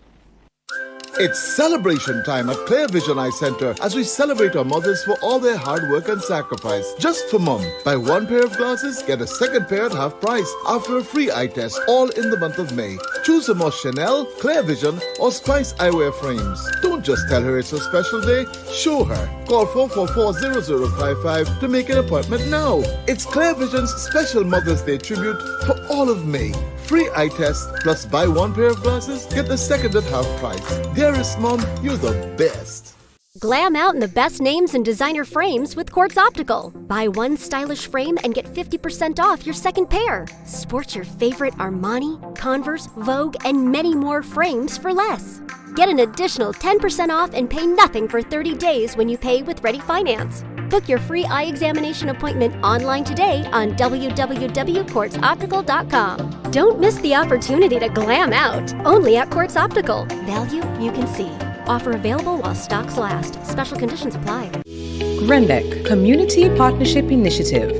It's celebration time at Clear Vision Eye Center as we celebrate our mothers for all their hard work and sacrifice. Just for mom, buy one pair of glasses, get a second pair at half price after a free eye test, all in the month of May. Choose a more Chanel, Clear Vision, or Spice eyewear frames. Don't just tell her it's a special day, show her. Call 444-0055 to make an appointment now. It's Clear Vision's special Mother's Day tribute for all of May. Free eye test plus buy one pair of glasses, get the second at half price. Dearest mom, you're the best. Glam out in the best names and designer frames with Quartz Optical. Buy one stylish frame and get 50% off your second pair. Sport your favorite Armani, Converse, Vogue, and many more frames for less. Get an additional 10% off and pay nothing for 30 days when you pay with Ready Finance. Book your free eye examination appointment online today on www.quartzoptical.com. Don't miss the opportunity to glam out, only at Quartz Optical. Value you can see. Offer available while stocks last. Special conditions apply. Grendek Community Partnership Initiative.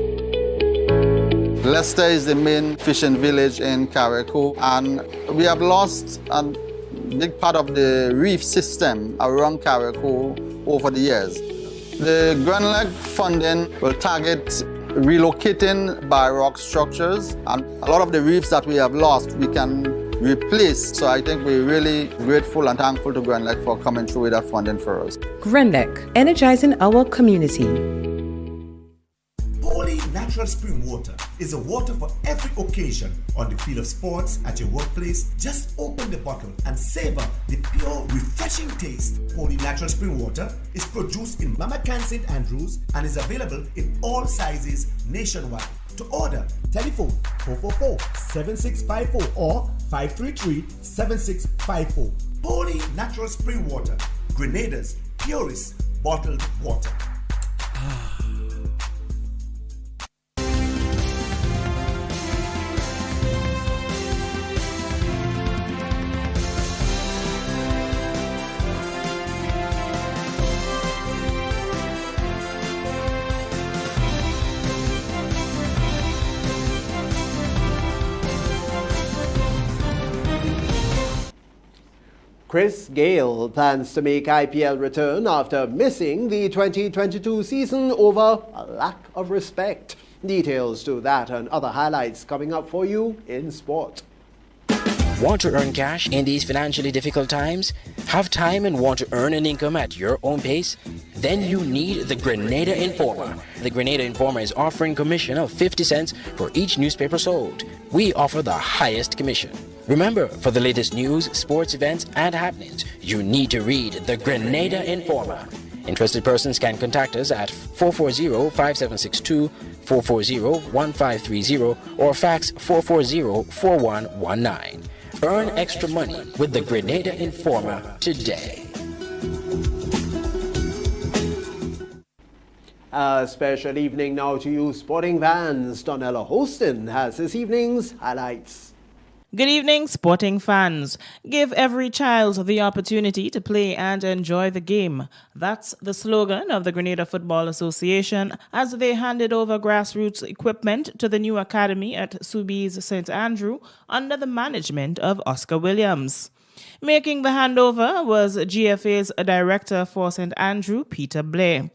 Leicester is the main fishing village in Carriacou, and we have lost a big part of the reef system around Carriacou over the years. The Grendek funding will target relocating by rock structures, and a lot of the reefs that we have lost we can replace. So I think we're really grateful and thankful to Grendek for coming through with that funding for us. Grendek, energizing our community. Holy natural spring water is a water for every occasion. On the field of sports, at your workplace, just open the bottle and savor the pure, refreshing taste. Holy natural spring water is produced in Mama Can St. Andrews and is available in all sizes nationwide. To order, telephone 444-7654 or 533-7654. Holy natural spring water, Grenada's purest bottled water. Chris Gayle plans to make IPL return after missing the 2022 season over a lack of respect. Details to that and other highlights coming up for you in sport. Want to earn cash in these financially difficult times? Have time and want to earn an income at your own pace? Then you need the Grenada Informer. The Grenada Informer is offering commission of 50 cents for each newspaper sold. We offer the highest commission. Remember, for the latest news, sports events, and happenings, you need to read the Grenada Informer. Interested persons can contact us at 440-5762, 440-1530, or fax 440-4119. Earn extra money with the Grenada Informer today. A special evening now to you sporting fans. Donella Holston has this evening's highlights. Good evening, sporting fans. Give every child the opportunity to play and enjoy the game. That's the slogan of the Grenada Football Association as they handed over grassroots equipment to the new academy at Subies St. Andrew under the management of Oscar Williams. Making the handover was GFA's Director for St. Andrew, Peter Blair.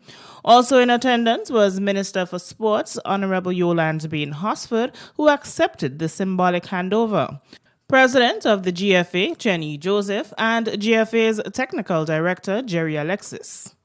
Also in attendance was Minister for Sports, Honorable Yolande Bain Hosford, who accepted the symbolic handover. President of the GFA, Chenny Joseph, and GFA's Technical Director, Jerry Alexis.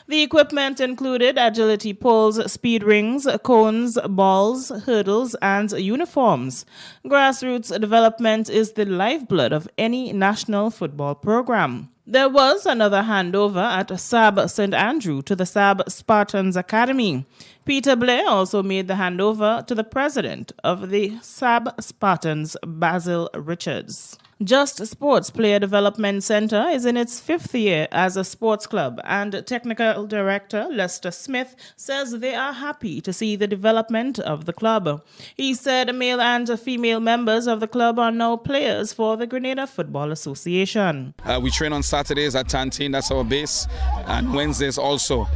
The equipment included agility poles, speed rings, cones, balls, hurdles, and uniforms. Grassroots development is the lifeblood of any national football program. There was another handover at SAB St. Andrew to the SAB Spartans Academy. Peter Blair also made the handover to the president of the SAB Spartans, Basil Richards. Just Sports Player Development Center is in its 5th year as a sports club, and Technical Director Lester Smith says they are happy to see the development of the club. He said male and female members of the club are now players for the Grenada Football Association. We train on Saturdays at Tantine, that's our base, and Wednesdays also.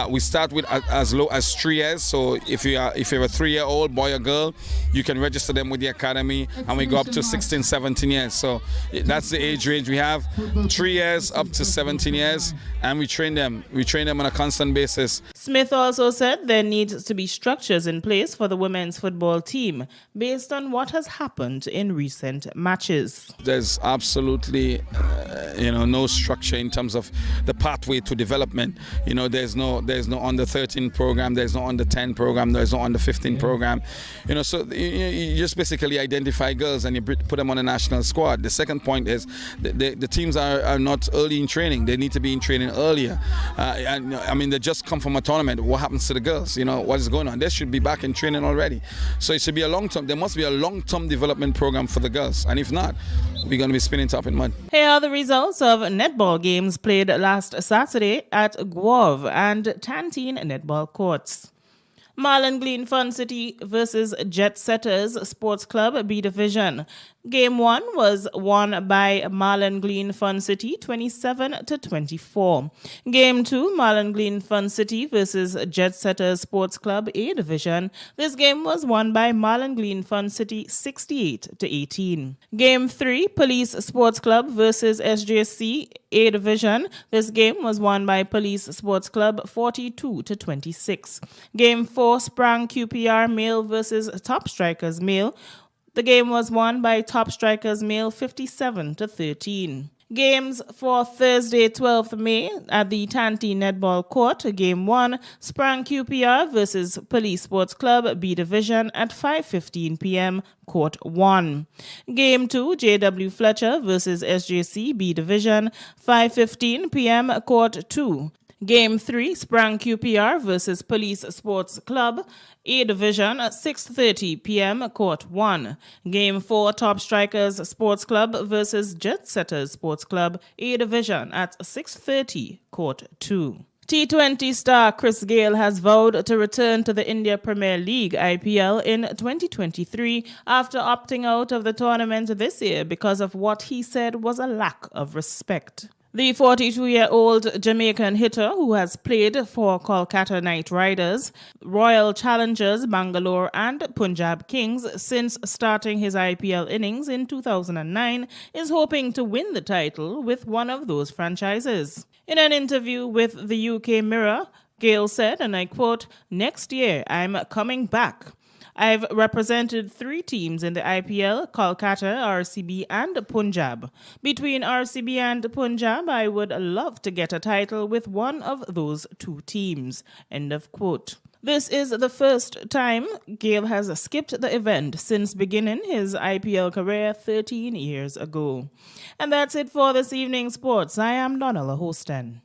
We start with as low as 3 years, so if you're a 3-year-old boy or girl, you can register them with the academy, and we go up to 16, 17 years. So that's the age range we have, 3 years up to 17 years, and we train them on a constant basis. Smith also said there needs to be structures in place for the women's football team based on what has happened in recent matches. There's absolutely no structure in terms of the pathway to development. There's no under 13 program, there's no under 10 program, there's no under 15 program. So you just basically identify girls and you put them on a national squad. The second point is the teams are not early in training. They need to be in training earlier. They just come from a tournament. What happens to the girls? What is going on? They should be back in training already. So it should be there must be a long-term development program for the girls. And if not, we're going to be spinning top in mud. Here are the results of netball games played last Saturday at Guave and Tantine netball courts. Marlon Glean Fun City versus Jet Setters Sports Club B Division. Game 1 was won by Marlon Glean Fun City 27-24. Game 2, Marlon Glean Fun City versus Jet Setters Sports Club A Division. This game was won by Marlon Glean Fun City 68-18. Game 3, Police Sports Club versus SJC A Division. This game was won by Police Sports Club 42-26. Game 4, Sprang QPR Male versus Top Strikers Male. The game was won by Top Strikers Male 57-13. Games for Thursday, 12th May at the Tantine Netball Court. Game 1, Sprang QPR versus Police Sports Club B Division at 5:15 p.m. Court 1. Game 2, JW Fletcher versus SJC B Division, 5:15 p.m. Court 2. Game 3, Sprang QPR versus Police Sports Club A Division at 6:30 p.m. Court 1. Game 4, Top Strikers Sports Club versus Jet Setters Sports Club A Division at 6:30 Court 2. T20 star Chris Gayle has vowed to return to the India Premier League IPL in 2023 after opting out of the tournament this year because of what he said was a lack of respect. The 42-year-old Jamaican hitter who has played for Kolkata Knight Riders, Royal Challengers Bangalore and Punjab Kings since starting his IPL innings in 2009 is hoping to win the title with one of those franchises. In an interview with the UK Mirror, Gale said, and I quote, "Next year I'm coming back. I've represented 3 teams in the IPL, Kolkata, RCB and Punjab. Between RCB and Punjab, I would love to get a title with one of those 2 teams." End of quote. This is the first time Gale has skipped the event since beginning his IPL career 13 years ago. And that's it for this evening's sports. I am Donella Hostin.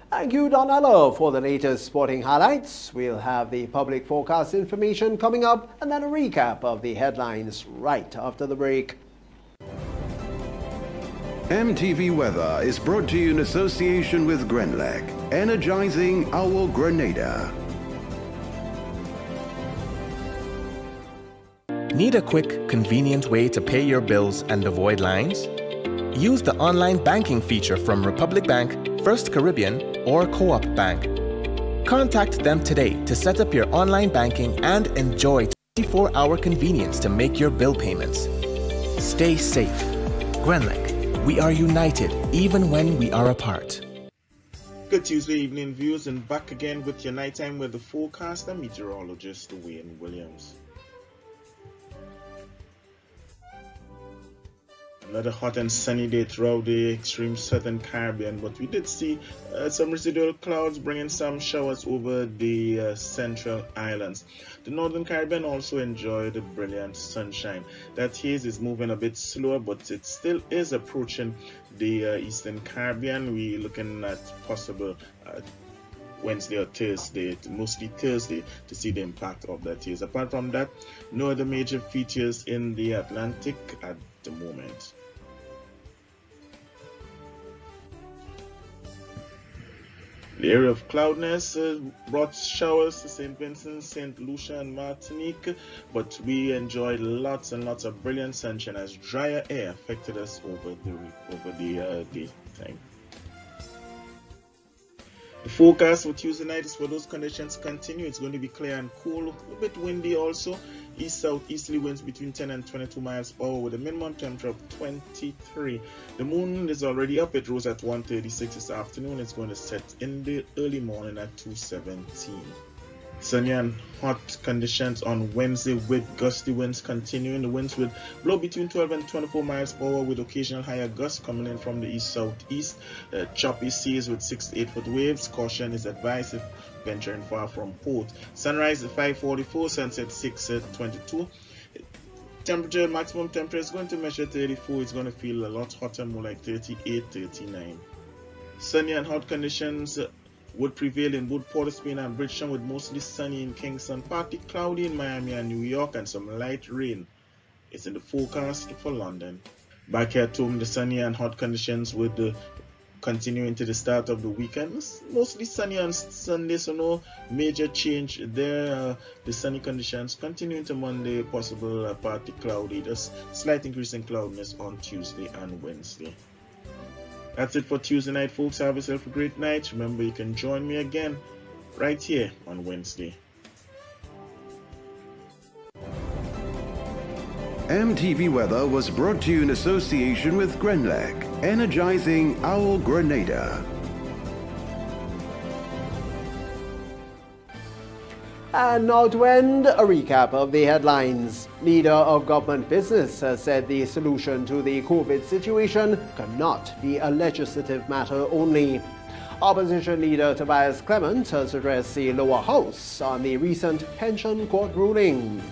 Thank you, Donella, for the latest sporting highlights. We'll have the public forecast information coming up and then a recap of the headlines right after the break. MTV Weather is brought to you in association with Grenlec, energizing our Grenada. Need a quick, convenient way to pay your bills and avoid lines? Use the online banking feature from Republic Bank, First Caribbean, or Co-op Bank. Contact them today to set up your online banking and enjoy 24-hour convenience to make your bill payments. Stay safe. Grenlec, we are united even when we are apart. Good Tuesday evening, viewers, and back again with your nighttime weather forecast and meteorologist Wayne Williams. Another hot and sunny day throughout the extreme southern Caribbean, but we did see some residual clouds bringing some showers over the central islands. The northern Caribbean also enjoyed the brilliant sunshine. That haze is moving a bit slower, but it still is approaching the eastern Caribbean. We're looking at possible Wednesday or Thursday, mostly Thursday, to see the impact of that haze. Apart from that, no other major features in the Atlantic at the moment. The area of cloudiness brought showers to St. Vincent, St. Lucia and Martinique, but we enjoyed lots and lots of brilliant sunshine as drier air affected us over the daytime. The forecast for Tuesday night is for those conditions continue. It's going to be clear and cool, a bit windy also. East-southeasterly winds between 10 and 22 miles per hour with a minimum temperature of 23. The moon is already up. It rose at 1:36 this afternoon. It's going to set in the early morning at 2:17. Sunny and hot conditions on Wednesday with gusty winds continuing. The winds will blow between 12 and 24 miles per hour with occasional higher gusts coming in from the east-southeast. Choppy seas with 6 to 8 foot waves. Caution is advised if venturing far from port. Sunrise at 5:44, sunset 6:22. Temperature, maximum temperature is going to measure 34. It's going to feel a lot hotter, more like 38, 39. Sunny and hot conditions would prevail in both Port of Spain and Bridgetown, with mostly sunny in Kingston, partly cloudy in Miami and New York, and some light rain. It's in the forecast for London. Back here at home, the sunny and hot conditions would continue into the start of the weekend. Mostly sunny on Sunday, so no major change there. The sunny conditions continue into Monday, possible partly cloudy, just slight increase in cloudiness on Tuesday and Wednesday. That's it for Tuesday night, folks. Have yourself a great night. Remember, you can join me again right here on Wednesday. MTV Weather was brought to you in association with Grenlec, energizing our Grenada. And now to end, a recap of the headlines. Leader of government business has said the solution to the COVID situation cannot be a legislative matter only. Opposition leader Tobias Clement has addressed the lower house on the recent pension court ruling.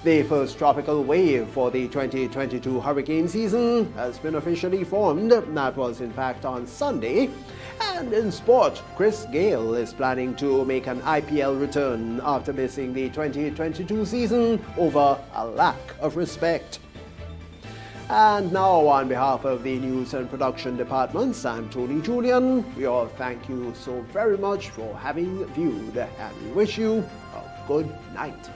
The first tropical wave for the 2022 hurricane season has been officially formed. That was in fact on Sunday. And in sport, Chris Gayle is planning to make an IPL return after missing the 2022 season over a lack of respect. And now, on behalf of the news and production departments, I'm Tony Julian. We all thank you so very much for having viewed, and we wish you a good night.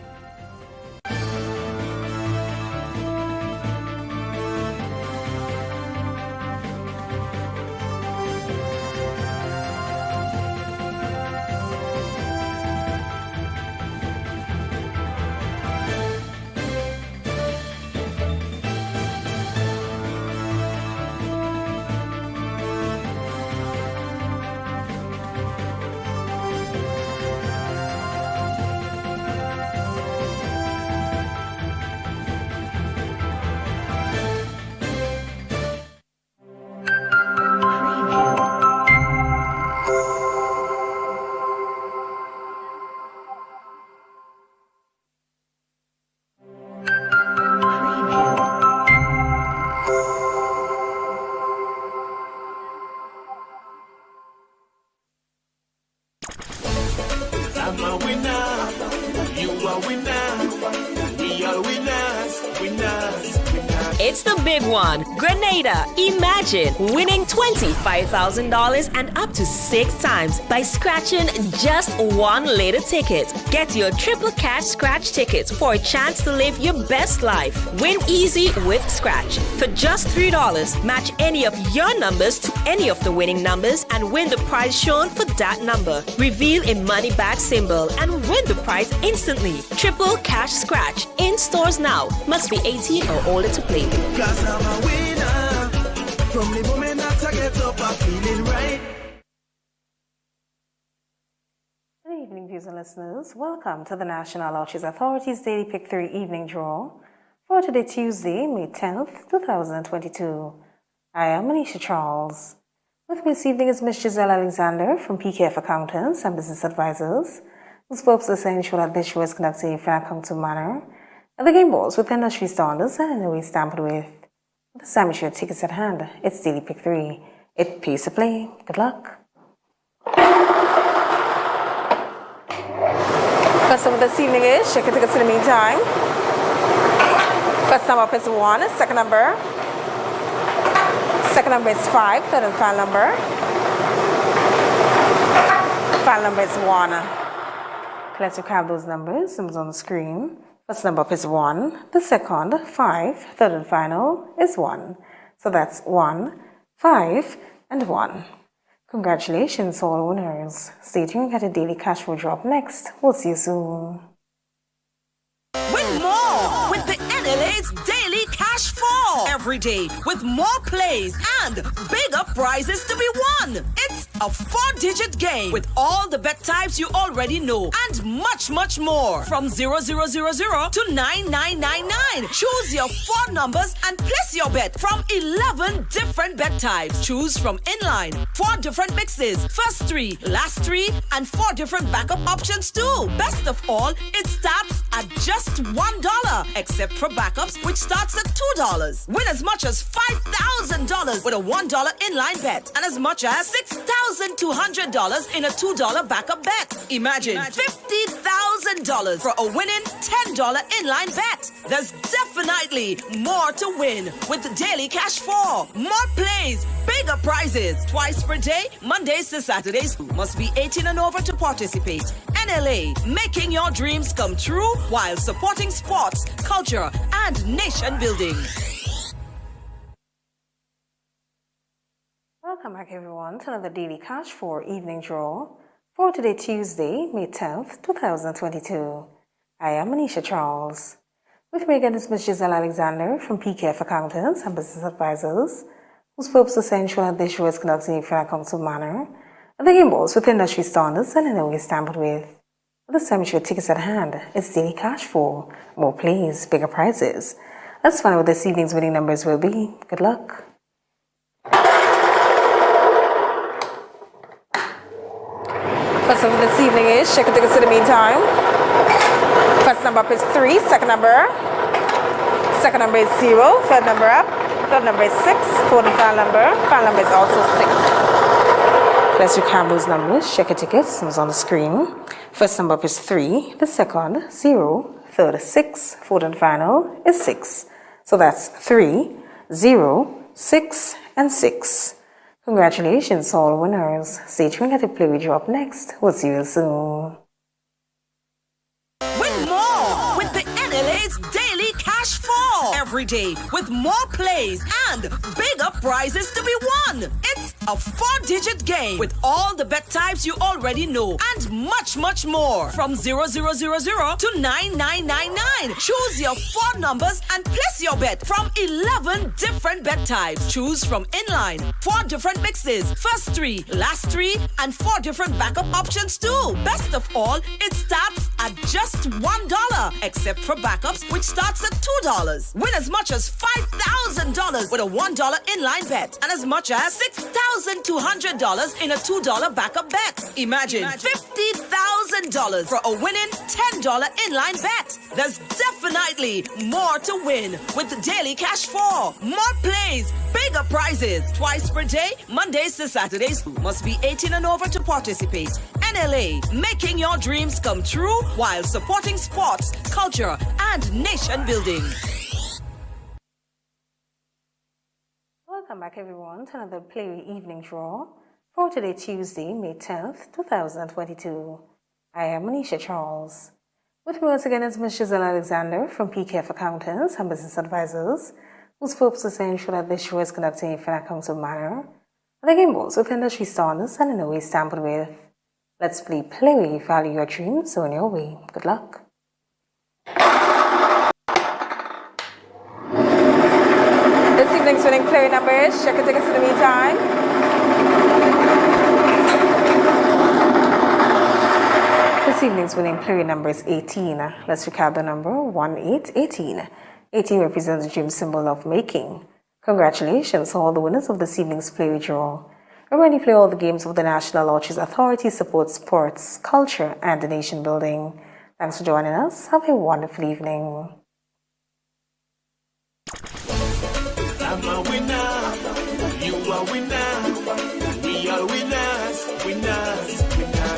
winners. We are winners, winners. It's the big one. Grenada. Imagine winning $25,000 and up to 6 times by scratching just one lotto ticket. Get your triple cash scratch tickets for a chance to live your best life. Win easy with Scratch. For just $3, match any of your numbers to any of the winning numbers and win the prize shown for that number. Reveal a money bag symbol and win the prize instantly. Triple cash scratch. In stores now. Must be 18 or older to play. Cause I'm a winner. From the moment that I get up, I'm feeling right. Good evening, viewers and listeners. Welcome to the National Lotteries Authority's Daily Pick 3 Evening Draw for today, Tuesday, May 10th, 2022. I am Manisha Charles. With me this evening is Ms. Giselle Alexander from PKF Accountants and Business Advisors, whose purpose is to ensure that this show is conducted in a fair and accountable manner, and the game balls with industry standards and in a way stamped with. This time, your tickets at hand. It's Daily Pick 3. It pays to play. Good luck. First number this evening is, check your tickets in the meantime. First number is 1, second number is 5, third and final number. Final number is 1. Let's recap those numbers on the screen. First number is 1, the second 5, third and final is 1. So that's 1, 5, and 1. Congratulations, all winners. Stay tuned, get a daily cash flow drop next. We'll see you soon. Win more with the NLA's Daily Cash 4 every day with more plays and bigger prizes to be won. It's a 4-digit game with all the bet types you already know and much, much more. From 0000 to 9999. Choose your 4 numbers and place your bet from 11 different bet types. Choose from inline, 4 different mixes, first 3, last 3, and 4 different backup options too. Best of all, it starts at just $1, except for backups, which starts at $2. Win as much as $5,000 with a $1 inline bet and as much as $6,200 in a $2 backup bet. Imagine $50,000 for a winning $10 inline bet. There's definitely more to win with the Daily Cash 4. More plays, bigger prizes. Twice per day, Mondays to Saturdays. Must be 18 and over to participate. NLA, making your dreams come true while supporting sports, culture, and nation building. Welcome back, everyone, to another Daily Cash 4 Evening Draw for today, Tuesday, May 10th, 2022. I am Manisha Charles. With me again is Ms. Giselle Alexander from PKF Accountants and Business Advisors, whose purpose is to ensure that this show is conducted in a fair and accountable manner, and the game balls with industry standards and in a way stamped with. This time, your tickets at hand. It's Daily Cash 4. More plays, bigger prizes. Let's find out what this evening's winning numbers will be. Good luck. First number this evening is, check your tickets in the meantime. First number is 3, second number is 0, third number is 6, fourth and final number is also 6. Let's recap those numbers, check your tickets, it's on the screen. First number is 3, the second 0, third 6, fourth and final is 6. So that's 3, 0, 6, and 6. Congratulations, all winners. Stay tuned, get a play with you up next. We'll see you soon. Win more with the NLA's Daily Cash 4 every day with more plays and bigger prizes to be won. It's a 4-digit game with all the bet types you already know and much, much more. From 0000 to 9999. Choose your 4 numbers and place your bet from 11 different bet types. Choose from inline, 4 different mixes, first 3, last 3, and 4 different backup options too. Best of all, it starts at just $1, except for backups, which starts at $2. Win as much as $5,000 with a $1 inline bet and as much as $6,200 in a $2 backup bet. Imagine $50,000 for a winning $10 inline bet. There's definitely more to win with the Daily Cash 4. More plays, bigger prizes. Twice per day, Mondays to Saturdays. Must be 18 and over to participate. NLA, making your dreams come true while supporting sports, culture, and nation building. Welcome back, everyone, to another Play Evening Draw for today, Tuesday, May 10th, 2022. I am Manisha Charles. With me once again is Ms. Giselle Alexander from PKF Accountants and Business Advisors, whose purpose is to ensure that this show is conducted in a fair and accountable manner. The game balls with industry standards and in no way tampered with. Let's play value your dreams on your way. Good luck. This evening's winning play numbers. Check your tickets in the meantime. This evening's winning play number is 18. Let's recap the number 1818. 18 represents the dream symbol of making. Congratulations to all the winners of this evening's play draw. Remember to play all the games of the National Lotteries Authority supports sports, culture, and nation building. Thanks for joining us. Have a wonderful evening. I'm a winner, you are winner, we are winners, winners.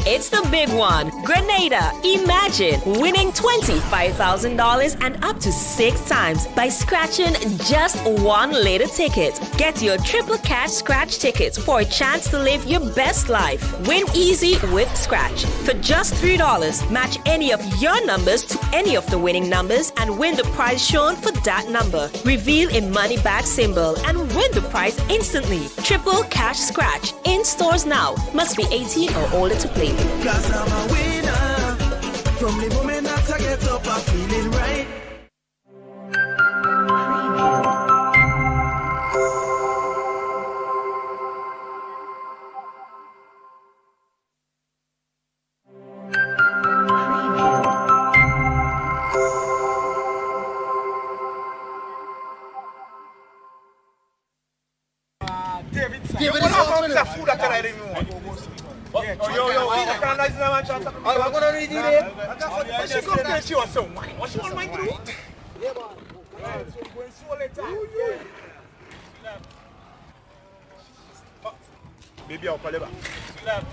It's the big one. Grenada. Imagine winning $25,000 and up to 6 times by scratching just one lotto ticket. Get your triple cash scratch tickets for a chance to live your best life. Win easy with Scratch. For just $3, match any of your numbers to any of the winning numbers and win the prize shown for that number. Reveal a money bag symbol and win the prize instantly. Triple cash scratch. In stores now. Must be 18 or older to play. Cause I'm a winner. From the moment that I get up, I'm feeling right. David, what about the food that I didn't know? Yo, I can't nice now, man. I'm going to read it. She comes there, she wants some wine. What she want wine to do? Yeah, man. So going so later. Baby, I'll call you back.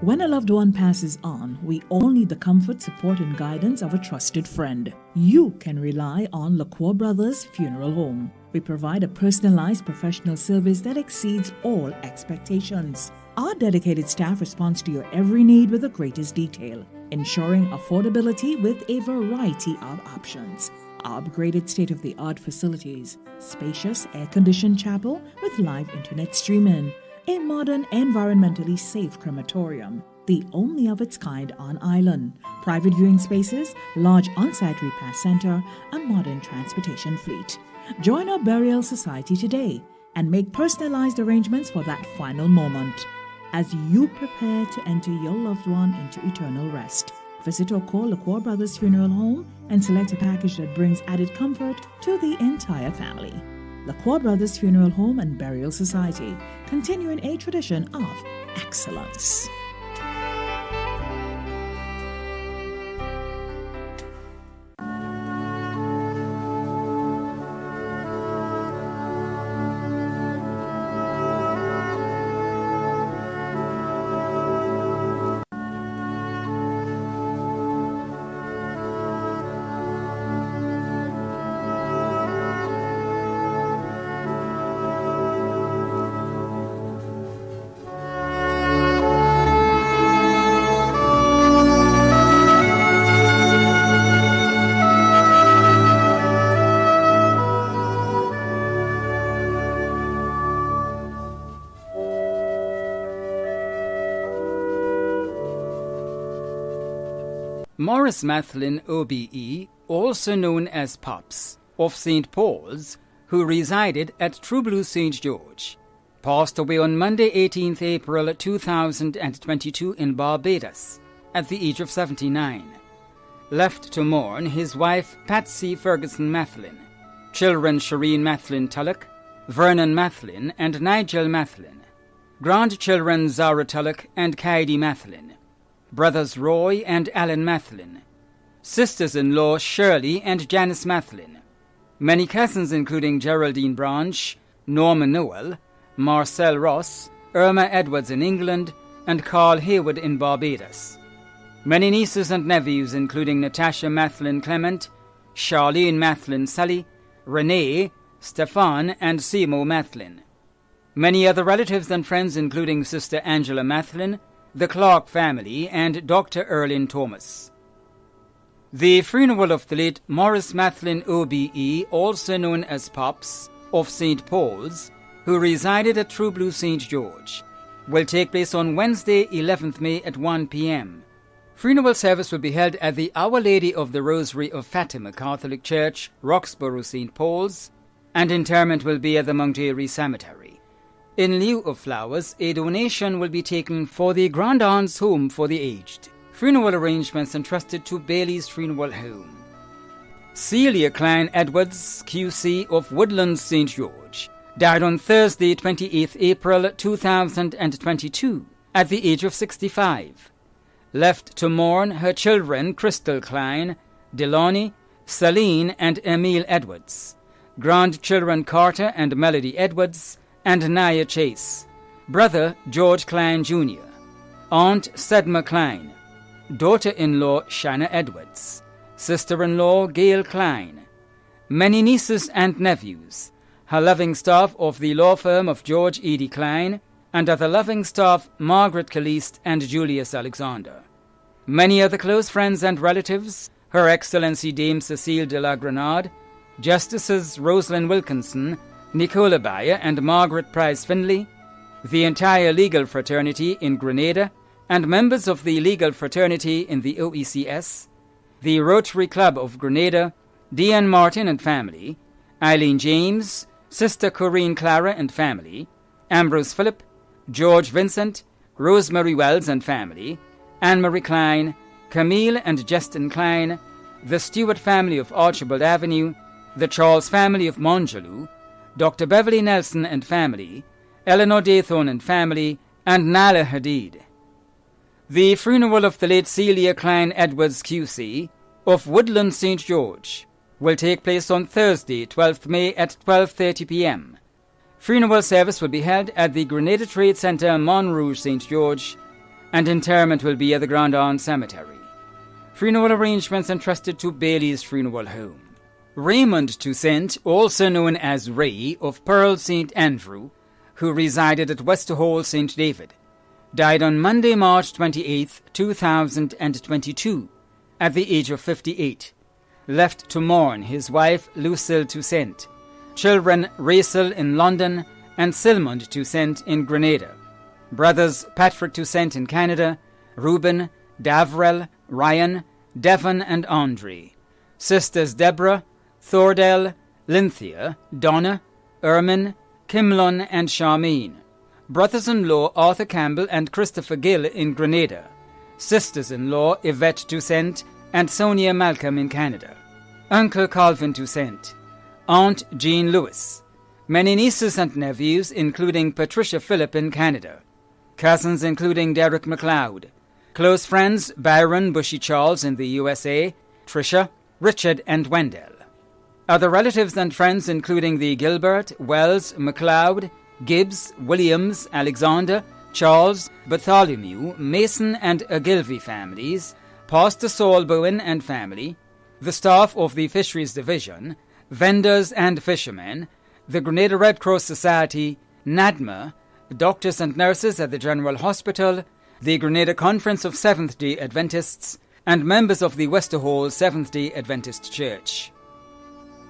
When a loved one passes on, we all need the comfort, support, and guidance of a trusted friend. You can rely on LaCour Brothers Funeral Home. We provide a personalized professional service that exceeds all expectations. Our dedicated staff responds to your every need with the greatest detail, ensuring affordability with a variety of options. Our upgraded state-of-the-art facilities, spacious air-conditioned chapel with live internet streaming, a modern, environmentally safe crematorium, the only of its kind on island, private viewing spaces, large on-site repast center, a modern transportation fleet. Join our burial society today and make personalized arrangements for that final moment as you prepare to enter your loved one into eternal rest. Visit or call LaCour Brothers Funeral Home and select a package that brings added comfort to the entire family. LaCour Brothers Funeral Home and Burial Society, continuing a tradition of excellence. Morris Mathlin OBE, also known as Pops, of St. Paul's, who resided at True Blue St. George, passed away on Monday 18th April 2022 in Barbados at the age of 79. Left to mourn his wife Patsy Ferguson Mathlin, children Shireen Mathlin Tulloch, Vernon Mathlin and Nigel Mathlin, grandchildren Zara Tulloch and Kaidi Mathlin, brothers Roy and Alan Mathlin, sisters-in-law Shirley and Janice Mathlin, many cousins including Geraldine Branch, Norman Noel, Marcel Ross, Irma Edwards in England, and Carl Hayward in Barbados. Many nieces and nephews, including Natasha Mathlin Clement, Charlene Mathlin Sully, Renee, Stefan, and Seymour Mathlin. Many other relatives and friends, including Sister Angela Mathlin, the Clark family, and Dr. Erlin Thomas. The funeral of the late Morris Mathlin OBE, also known as Pops, of St. Paul's, who resided at True Blue St. George, will take place on Wednesday, 11th May at 1 p.m. Funeral service will be held at the Our Lady of the Rosary of Fatima Catholic Church, Roxborough, St. Paul's, and interment will be at the Mount Airy Cemetery. In lieu of flowers, a donation will be taken for the Grand Aunt's Home for the Aged. Funeral arrangements entrusted to Bailey's Funeral Home. Celia Klein Edwards, QC of Woodlands, St. George, died on Thursday, 28th April 2022, at the age of 65. Left to mourn her children Crystal Klein, Delani, Celine, and Emile Edwards, grandchildren Carter and Melody Edwards, and Naya Chase, brother George Klein Jr., aunt Sedma Klein, daughter-in-law Shanna Edwards, sister-in-law Gail Klein, many nieces and nephews, her loving staff of the law firm of George Edie Klein, and other loving staff Margaret Caliste and Julius Alexander. Many other close friends and relatives, Her Excellency Dame Cecile de la Grenade, Justices Rosalind Wilkinson, Nicola Bayer and Margaret Price Finley, the entire legal fraternity in Grenada, and members of the legal fraternity in the OECS, the Rotary Club of Grenada, Deanne Martin and family, Eileen James, Sister Corinne Clara and family, Ambrose Phillip, George Vincent, Rosemary Wells and family, Anne-Marie Klein, Camille and Justin Klein, the Stewart family of Archibald Avenue, the Charles family of Monjaloo, Dr. Beverly Nelson and family, Eleanor Daythorne and family, and Nala Hadid. The funeral of the late Celia Klein Edwards QC of Woodland St. George will take place on Thursday, 12th May at 12:30 p.m. Funeral service will be held at the Grenada Trade Centre, Montrouge, St. George, and interment will be at the Grand Aunt Cemetery. Funeral arrangements entrusted to Bailey's Funeral Home. Raymond Toussaint, also known as Ray, of Pearl St. Andrew, who resided at Westerhall, St. David, died on Monday, March 28, 2022, at the age of 58. Left to mourn his wife Lucille Toussaint, children Rachel in London and Silmond Toussaint in Grenada, brothers Patrick Toussaint in Canada, Reuben, Davrel, Ryan, Devon and Andre, sisters Deborah, Thordell, Lynthia, Donna, Ermin, Kimlon and Charmaine, brothers-in-law Arthur Campbell and Christopher Gill in Grenada, sisters-in-law Yvette Toussaint and Sonia Malcolm in Canada, Uncle Calvin Toussaint, Aunt Jean Lewis, many nieces and nephews including Patricia Phillip in Canada, cousins including Derek MacLeod, close friends Byron Bushy Charles in the USA, Tricia, Richard and Wendell. Other relatives and friends including the Gilbert, Wells, MacLeod, Gibbs, Williams, Alexander, Charles, Bartholomew, Mason and Ogilvy families, Pastor Saul Bowen and family, the staff of the Fisheries Division, vendors and fishermen, the Grenada Red Cross Society, NADMA, doctors and nurses at the General Hospital, the Grenada Conference of Seventh-day Adventists, and members of the Westerhall Seventh-day Adventist Church.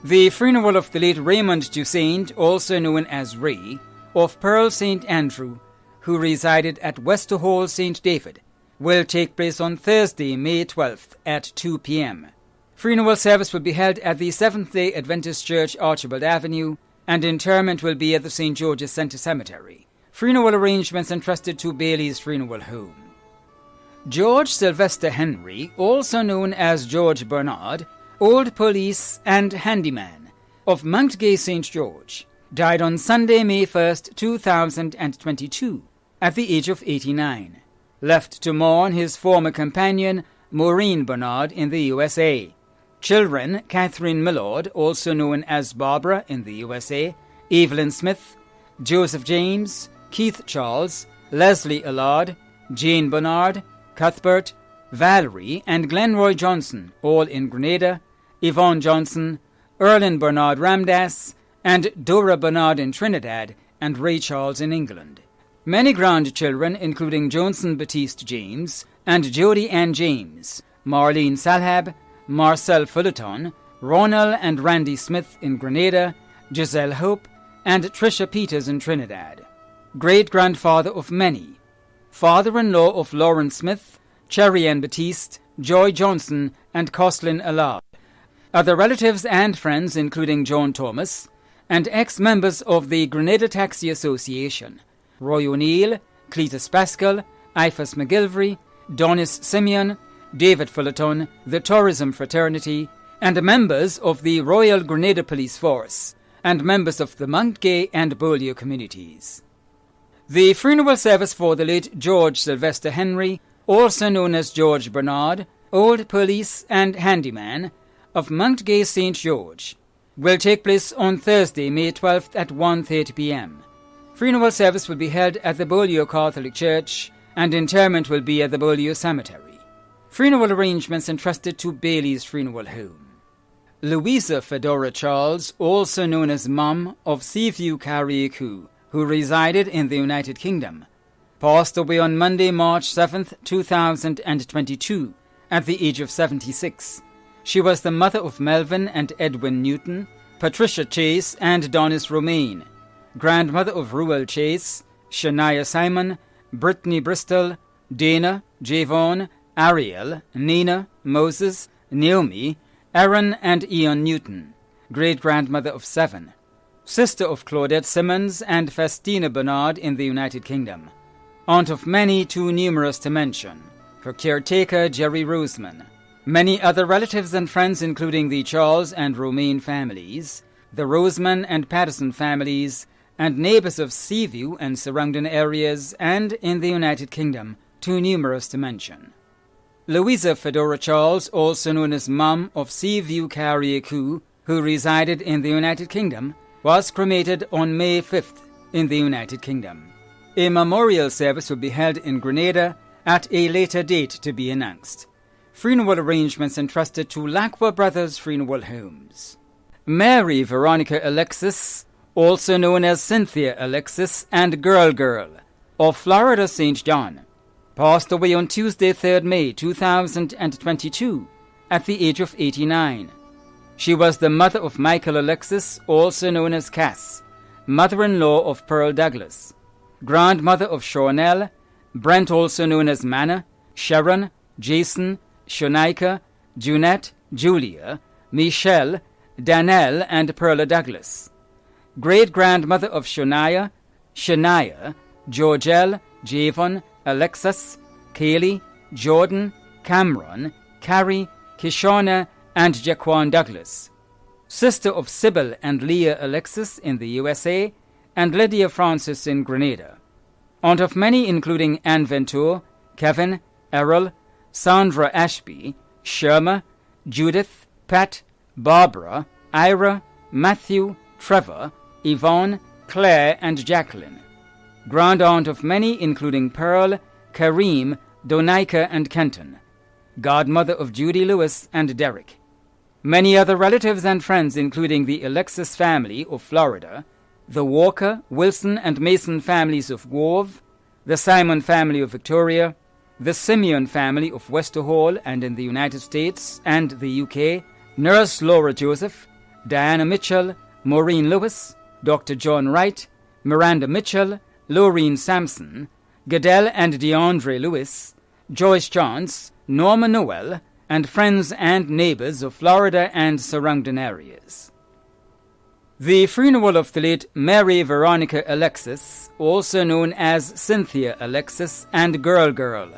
The funeral of the late Raymond Toussaint, also known as Ray, of Pearl St. Andrew, who resided at Westerhall St. David, will take place on Thursday, May 12th at 2 p.m. Funeral service will be held at the Seventh-day Adventist Church, Archibald Avenue, and interment will be at the St. George's Centre Cemetery. Funeral arrangements entrusted to Bailey's Funeral Home. George Sylvester Henry, also known as George Bernard, Old Police and Handyman, of Mountgay St. George, died on Sunday, May 1st, 2022, at the age of 89. Left to mourn his former companion, Maureen Bernard, in the USA. Children, Catherine Millard, also known as Barbara in the USA, Evelyn Smith, Joseph James, Keith Charles, Leslie Allard, Jane Bernard, Cuthbert, Valerie and Glenroy Johnson, all in Grenada, Yvonne Johnson, Erlyn Bernard Ramdas, and Dora Bernard in Trinidad, and Ray Charles in England. Many grandchildren, including Johnson Baptiste James and Jody Ann James, Marlene Salhab, Marcel Fullerton, Ronald and Randy Smith in Grenada, Giselle Hope, and Tricia Peters in Trinidad. Great-grandfather of many, father-in-law of Lauren Smith, Cherry Ann Baptiste, Joy Johnson, and Coslin Allard. Other relatives and friends including John Thomas, and ex-members of the Grenada Taxi Association, Roy O'Neill, Cletus Pascal, Ifas McGilvery, Donis Simeon, David Fullerton, the Tourism Fraternity, and members of the Royal Grenada Police Force, and members of the Mount Gay and Beaulieu communities. The funeral service for the late George Sylvester Henry, also known as George Bernard, Old Police and Handyman, of Mount Gay St. George, will take place on Thursday, May 12th at 1:30 p.m. Funeral service will be held at the Beaulieu Catholic Church, and interment will be at the Beaulieu Cemetery. Funeral arrangements entrusted to Bailey's Funeral Home. Louisa Fedora Charles, also known as Mum of Seaview Carriacou, who resided in the United Kingdom, passed away on Monday, March 7th, 2022, at the age of 76. She was the mother of Melvin and Edwin Newton, Patricia Chase and Donis Romaine, grandmother of Ruel Chase, Shania Simon, Brittany Bristol, Dana, Javon, Ariel, Nina, Moses, Naomi, Aaron and Ian Newton, great-grandmother of 7, sister of Claudette Simmons and Festina Bernard in the United Kingdom, aunt of many too numerous to mention, her caretaker Jerry Roseman, many other relatives and friends including the Charles and Romaine families, the Roseman and Patterson families, and neighbours of Seaview and surrounding areas and in the United Kingdom, too numerous to mention. Louisa Fedora Charles, also known as Mum of Seaview Carriacou, who resided in the United Kingdom, was cremated on May 5th in the United Kingdom. A memorial service will be held in Grenada at a later date to be announced. Funeral arrangements entrusted to Lacqua Brothers Funeral Homes. Mary Veronica Alexis, also known as Cynthia Alexis and Girl Girl, of Florida St. John, passed away on Tuesday, 3rd May 2022, at the age of 89. She was the mother of Michael Alexis, also known as Cass, mother-in-law of Pearl Douglas, grandmother of Shawnell, Brent, also known as Manna, Sharon, Jason, Shonika, Junette, Julia, Michelle, Danelle, and Perla Douglas, great-grandmother of Shania, Georgelle, Javon, Alexis, Kaylee, Jordan, Cameron, Carrie, Kishona, and Jaquan Douglas, sister of Sybil and Leah Alexis in the USA, and Lydia Francis in Grenada, aunt of many including Anne Ventura, Kevin, Errol, Sandra Ashby, Sherma, Judith, Pat, Barbara, Ira, Matthew, Trevor, Yvonne, Claire, and Jacqueline, grand aunt of many including Pearl, Kareem, Donika, and Kenton, godmother of Judy Lewis and Derek. Many other relatives and friends including the Alexis family of Florida, the Walker, Wilson, and Mason families of Grove, the Simon family of Victoria, the Simeon family of Westerhall and in the United States and the UK, Nurse Laura Joseph, Diana Mitchell, Maureen Lewis, Dr. John Wright, Miranda Mitchell, Laureen Sampson, Goodell and DeAndre Lewis, Joyce Chance, Norma Noel, and friends and neighbors of Florida and surrounding areas. The funeral of the late Mary Veronica Alexis, also known as Cynthia Alexis and Girl Girl,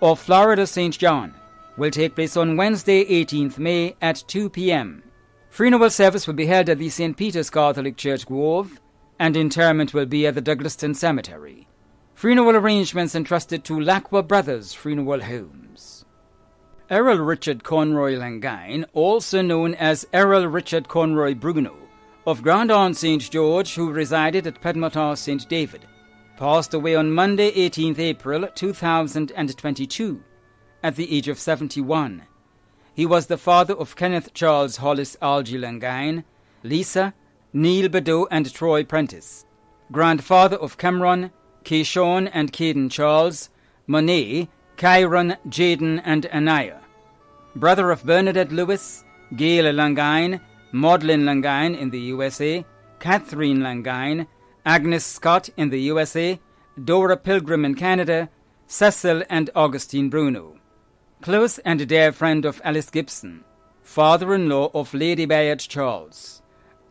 of Florida St. John, will take place on Wednesday, 18th May at 2 p.m. Funeral service will be held at the St. Peter's Catholic Church Grove, and interment will be at the Douglaston Cemetery. Funeral arrangements entrusted to Lacqua Brothers Funeral Homes. Errol Richard Conroy Langine, also known as Errol Richard Conroy Bruno, of Grand Anse St. George, who resided at Pedmotor St. David, passed away on Monday, 18th April 2022, at the age of 71. He was the father of Kenneth Charles Hollis Algie Langine, Lisa, Neil Bedeau and Troy Prentice, grandfather of Cameron, Keyshawn and Caden Charles, Monet, Kyron, Jaden and Anaya, brother of Bernadette Lewis, Gail Langine, Maudlin Langine in the USA, Catherine Langine, Agnes Scott in the USA, Dora Pilgrim in Canada, Cecil and Augustine Bruno. Close and dear friend of Alice Gibson, father-in-law of Lady Bayard Charles,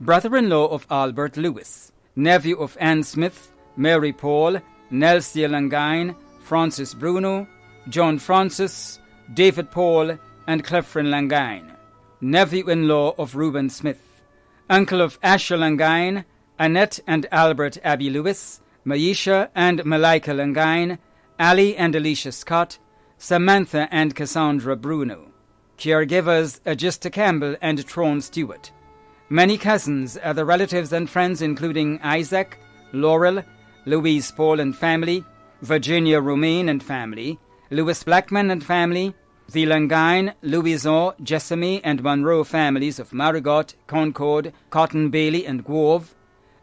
brother-in-law of Albert Lewis, nephew of Anne Smith, Mary Paul, Nelsia Langine, Francis Bruno, John Francis, David Paul, and Clefrin Langine, nephew-in-law of Reuben Smith, uncle of Asher Langine, Annette and Albert Abbey Lewis, Maisha and Malika Langine, Ali and Alicia Scott, Samantha and Cassandra Bruno, caregivers Agista Campbell and Tron Stewart. Many cousins, other relatives and friends including Isaac, Laurel, Louise Paul and family, Virginia Romaine and family, Louis Blackman and family, the Langine, Louison, Jessamy and Monroe families of Marigot, Concord, Cotton Bailey and Grove,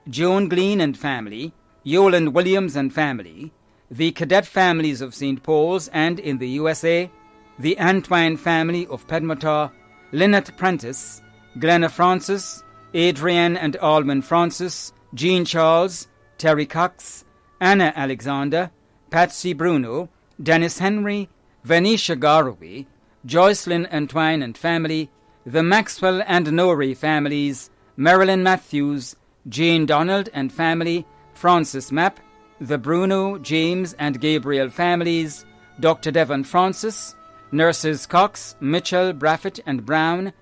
Joan Glean and family, Yoland Williams and family, the cadet families of St. Paul's and in the USA, the Antoine family of Pedmotor, Lynette Prentice, Glenna Francis, Adrienne and Alman Francis, Jean Charles, Terry Cox, Anna Alexander, Patsy Bruno, Dennis Henry, Venetia Garraway, Joycelyn Antoine and family, the Maxwell and Norrie families, Marilyn Matthews, Jane Donald and family, Francis Mapp, the Bruno, James and Gabriel families, Dr. Devon Francis, nurses Cox, Mitchell, Braffett and Brown,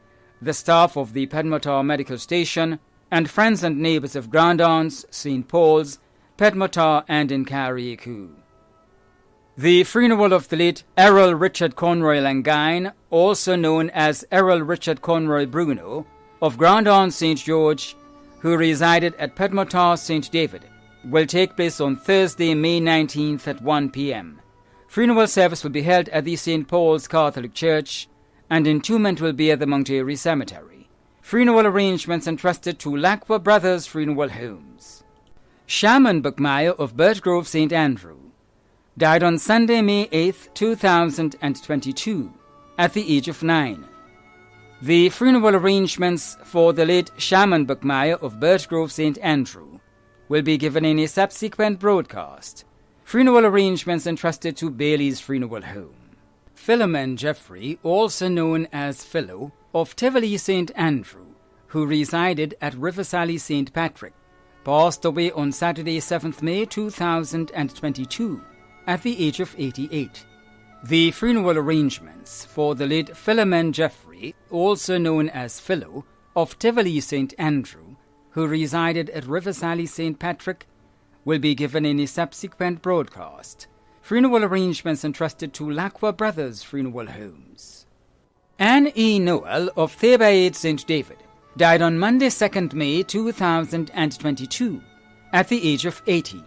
the staff of the Pedmotor Medical Station, and friends and neighbours of Grandance, St. Paul's, Pedmotor and in Carriacou. The funeral of the late Errol Richard Conroy Langine, also known as Errol Richard Conroy Bruno, of Grandance St. George, who resided at Pedmotor St. David, will take place on Thursday, May 19th at 1 p.m. Funeral service will be held at the St. Paul's Catholic Church, and entombment will be at the Mount Airy Cemetery. Funeral arrangements entrusted to Lacqua Brothers Funeral Homes. Shaman Buckmeyer of Birchgrove St. Andrew died on Sunday, May 8th, 2022, at the age of 9. The funeral arrangements for the late Shaman Buckmeyer of Birchgrove St. Andrew will be given in a subsequent broadcast. Funeral arrangements entrusted to Bailey's Funeral Home. Philomen Jeffrey, also known as Philo, of Tivoli St. Andrew, who resided at Riversally St. Patrick, passed away on Saturday, 7th May 2022, at the age of 88. The funeral arrangements for the late Philomen Jeffrey, also known as Philo, of Tivoli St. Andrew, who resided at Riversally St. Patrick, will be given in a subsequent broadcast. Funeral arrangements entrusted to Lacqua Brothers Funeral Homes. Anne E. Noel of Thebaid St. David died on Monday, 2nd May 2022, at the age of 80.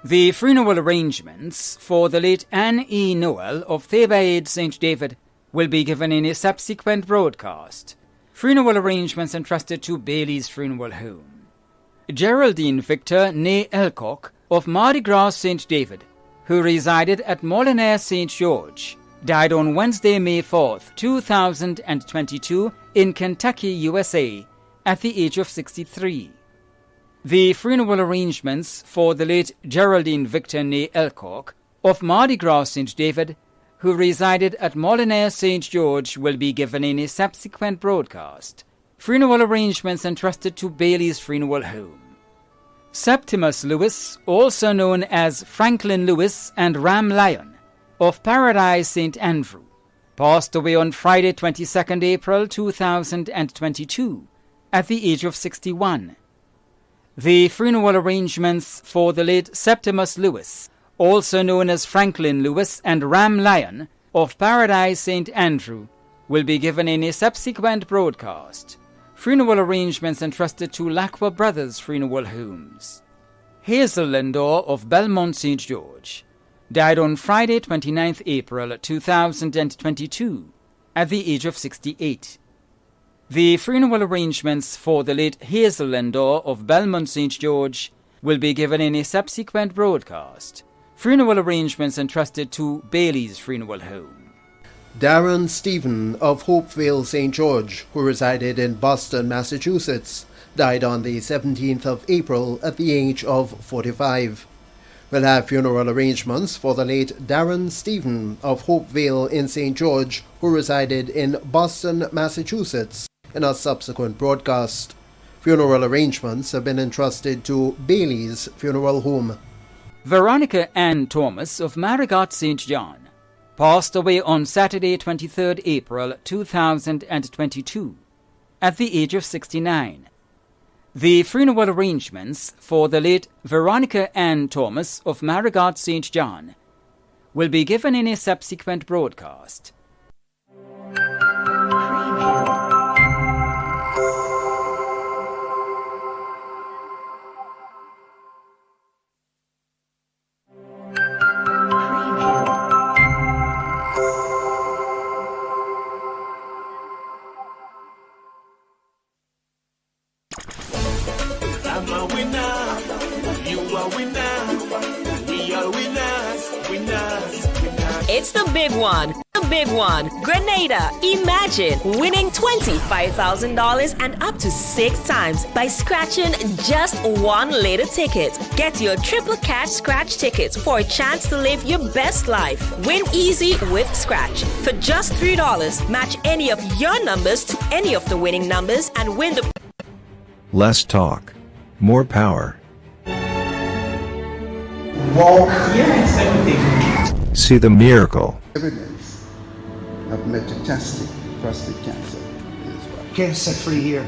The funeral arrangements for the late Anne E. Noel of Thebaid St. David will be given in a subsequent broadcast. Funeral arrangements entrusted to Bailey's Funeral Home. Geraldine Victor née Elcock of Mardi Gras St. David, who resided at Molinaire St. George, died on Wednesday, May 4th, 2022, in Kentucky, USA, at the age of 63. The funeral arrangements for the late Geraldine Victor née Elcock of Mardi Gras St. David, who resided at Molinaire St. George, will be given in a subsequent broadcast. Funeral arrangements entrusted to Bailey's Funeral Home. Septimus Lewis, also known as Franklin Lewis and Ram Lyon, of Paradise St. Andrew, passed away on Friday, 22nd April 2022, at the age of 61. The funeral arrangements for the late Septimus Lewis, also known as Franklin Lewis and Ram Lyon, of Paradise St. Andrew, will be given in a subsequent broadcast. Funeral arrangements entrusted to Lacqua Brothers Funeral Homes. Hazel Lindor of Belmont St. George died on Friday, 29th April 2022 at the age of 68. The funeral arrangements for the late Hazel Lindor of Belmont St. George will be given in a subsequent broadcast. Funeral arrangements entrusted to Bailey's Funeral Home. Darren Stephen of Hopevale St. George, who resided in Boston, Massachusetts, died on the 17th of April at the age of 45. We'll have funeral arrangements for the late Darren Stephen of Hopevale in St. George, who resided in Boston, Massachusetts, in a subsequent broadcast. Funeral arrangements have been entrusted to Bailey's Funeral Home. Veronica Ann Thomas of Marigot St. John passed away on Saturday, 23rd April 2022 at the age of 69. The funeral arrangements for the late Veronica Ann Thomas of Marigot St. John will be given in a subsequent broadcast. I'm a winner, you are winner, we are winners, winners. It's the big one. The big one. Grenada. Imagine winning $25,000 and up to 6 times by scratching just one later ticket. Get your triple cash scratch tickets for a chance to live your best life. Win easy with Scratch. For just $3, match any of your numbers to any of the winning numbers and win the... Less talk, more power. See the miracle. Evidence of metastatic prostate cancer. Cancer free here.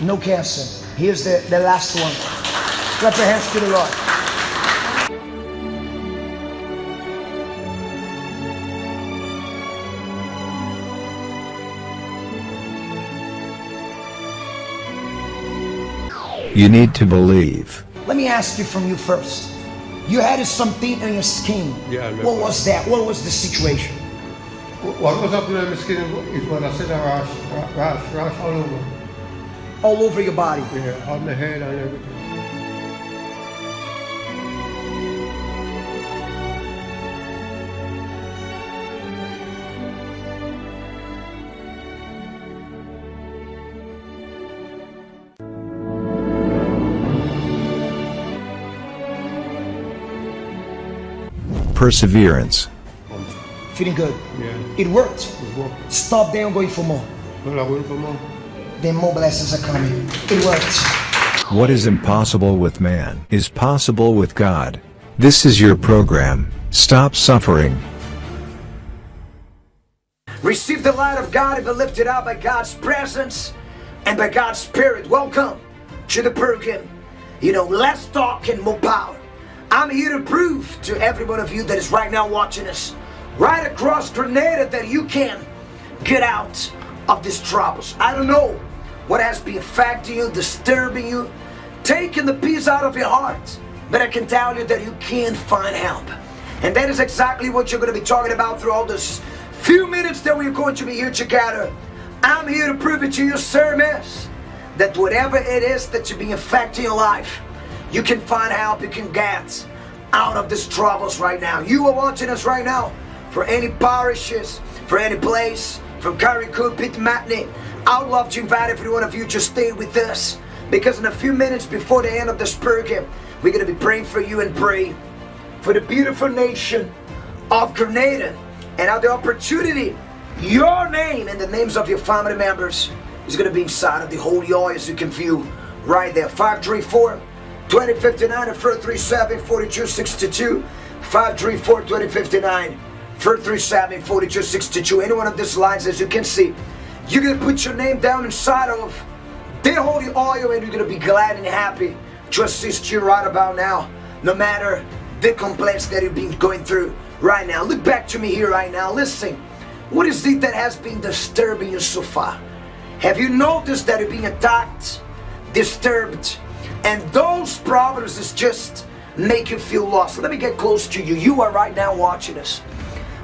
No cancer. Here's the last one. Clap your hands to the Lord. You need to believe. Let me ask you from you first. You had something on your skin. Yeah, what was that? What was the situation? What was happening on my skin is when I said a rash all over. All over your body? Yeah, on the head and everything. Perseverance. Feeling good? Yeah. It worked? It worked. Stop there and going for more. Well, I'm going for more. Then more blessings are coming. It worked. What is impossible with man is possible with God. This is your program. Stop suffering. Receive the light of God and be lifted up by God's presence and by God's Spirit. Welcome to the program. Less talk and more power. I'm here to prove to every one of you that is right now watching us, right across Grenada, that you can get out of these troubles. I don't know what has been affecting you, disturbing you, taking the peace out of your heart, but I can tell you that you can find help. And that is exactly what you're going to be talking about through all this few minutes that we're going to be here together. I'm here to prove it to you, sir, miss, that whatever it is that you've been affecting your life, you can find help, you can get out of these troubles right now. You are watching us right now for any parishes, for any place, from Carriacou, Pitt Matney. I would love to invite every one of you to stay with us, because in a few minutes before the end of this program, we're going to be praying for you and pray for the beautiful nation of Grenada, and have the opportunity, your name and the names of your family members is going to be inside of the holy oil, as you can view right there. 534-2059 and 437-4262. 534-2059, 437-4262. Any one of these lines, as you can see, you're going to put your name down inside of the holy oil, and you're going to be glad and happy to assist you right about now, no matter the complaints that you've been going through right now. Look back to me here right now. Listen, what is it that has been disturbing you so far? Have you noticed that you're being attacked, disturbed, And those problems is just make you feel lost. Let me get close to you. You are right now watching us,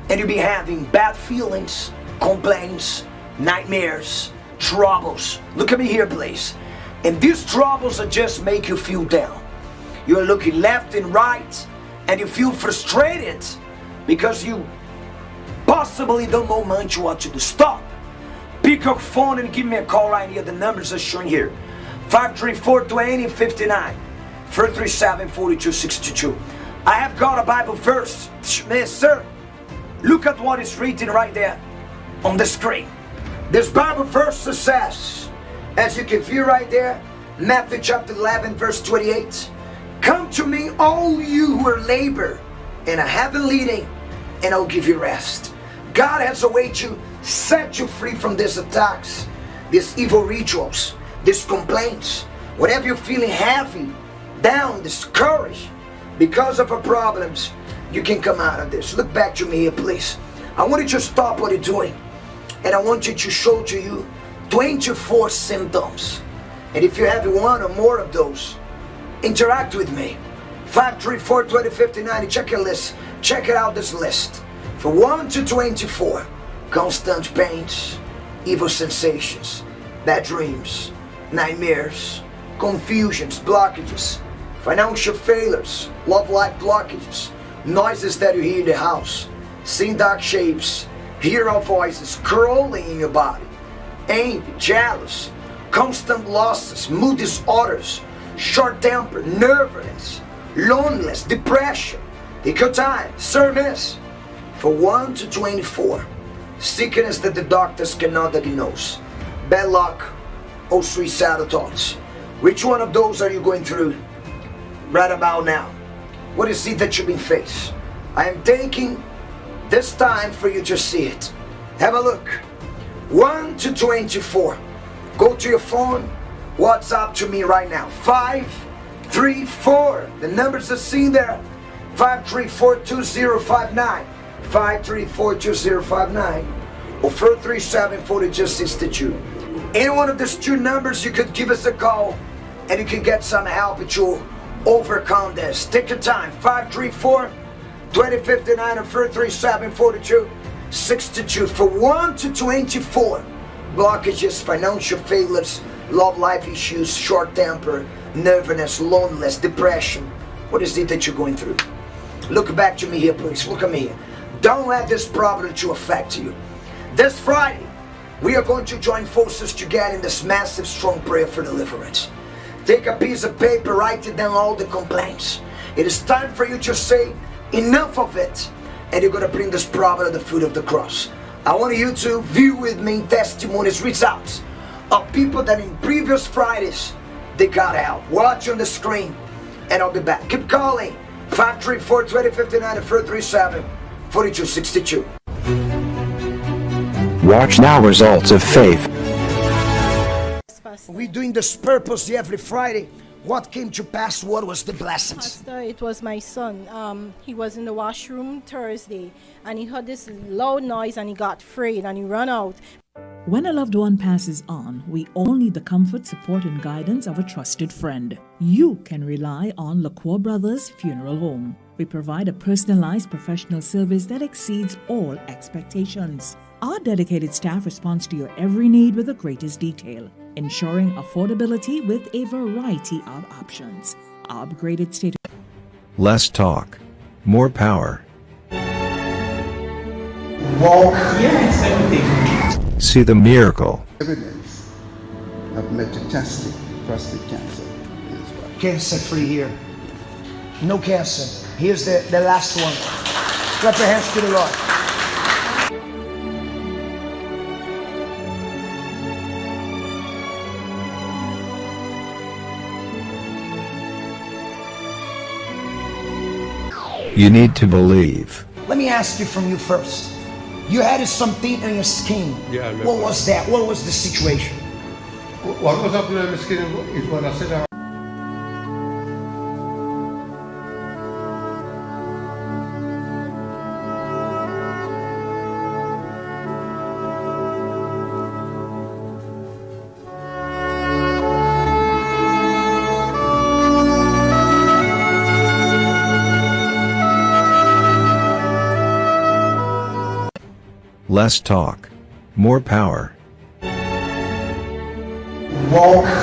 and you'll be having bad feelings, complaints, nightmares, troubles. Look at me here, please. And these troubles are just make you feel down. You're looking left and right, and you feel frustrated because you possibly don't know much what to do. Stop. Pick up phone and give me a call right here. The numbers are shown here. 534-2059, 437-4262. I have got a Bible verse. Yes, sir. Look at what is written right there on the screen. This Bible verse says, as you can feel right there, Matthew chapter 11, verse 28. Come to me, all you who are labor and are heavy laden, and I'll give you rest. God has a way to set you free from these attacks, these evil rituals, these complaints. Whatever you're feeling heavy, down, discouraged because of our problems, you can come out of this. Look back to me here, please. I want you to stop what you're doing, and I want you to show to you 24 symptoms. And if you have one or more of those, interact with me. 534-2059, check your list. Check it out, this list. For 1 to 24, constant pains, evil sensations, bad dreams, nightmares, confusions, blockages, financial failures, love life blockages, noises that you hear in the house, seeing dark shapes, hear our voices crawling in your body, envy, jealous, constant losses, mood disorders, short temper, nervousness, loneliness, depression. Take your time, service. For 1 to 24, sickness that the doctors cannot diagnose, bad luck, or suicidal thoughts. Which one of those are you going through right about now? What is it that you've been faced? I am taking this time for you to see it. Have a look. 1 to 24. Go to your phone, WhatsApp to me right now. 534. The numbers are seen there. 534-2059. 534-2059 or 437-4262. Any one of these two numbers, you could give us a call and you can get some help to overcome this. Take your time. 534-2059 or 437-4262. For 1 to 24, blockages, financial failures, love life issues, short temper, nervousness, loneliness, depression. What is it that you're going through? Look back to me here, please. Look at me here. Don't let this problem to affect you. This Friday, we are going to join forces together in this massive, strong prayer for deliverance. Take a piece of paper, write it down all the complaints. It is time for you to say, enough of it. And you're going to bring this problem to the foot of the cross. I want you to view with me testimonies, results of people that in previous Fridays, they got help. Watch on the screen, and I'll be back. Keep calling. 534-2059 and 437-4262. Watch now results of faith. We're doing this purposely every Friday. What came to pass? What was the blessings? Pastor, it was my son. He was in the washroom Thursday, and he heard this loud noise, and he got afraid, and he ran out. When a loved one passes on, we all need the comfort, support, and guidance of a trusted friend. You can rely on LaCour Brothers Funeral Home. We provide a personalized professional service that exceeds all expectations. Our dedicated staff responds to your every need with the greatest detail, ensuring affordability with a variety of options. Our upgraded state. Less talk, more power. Walk. Yes, everything. See the miracle. Evidence of metastatic prostate cancer. Cancer free here. No cancer. Here's the last one. Clap your hands to the Lord. You need to believe. Let me ask you from you first. You had something on your skin. Yeah, what was that? What was the situation? What was happening on my skin is when I said Less talk. More power. Walk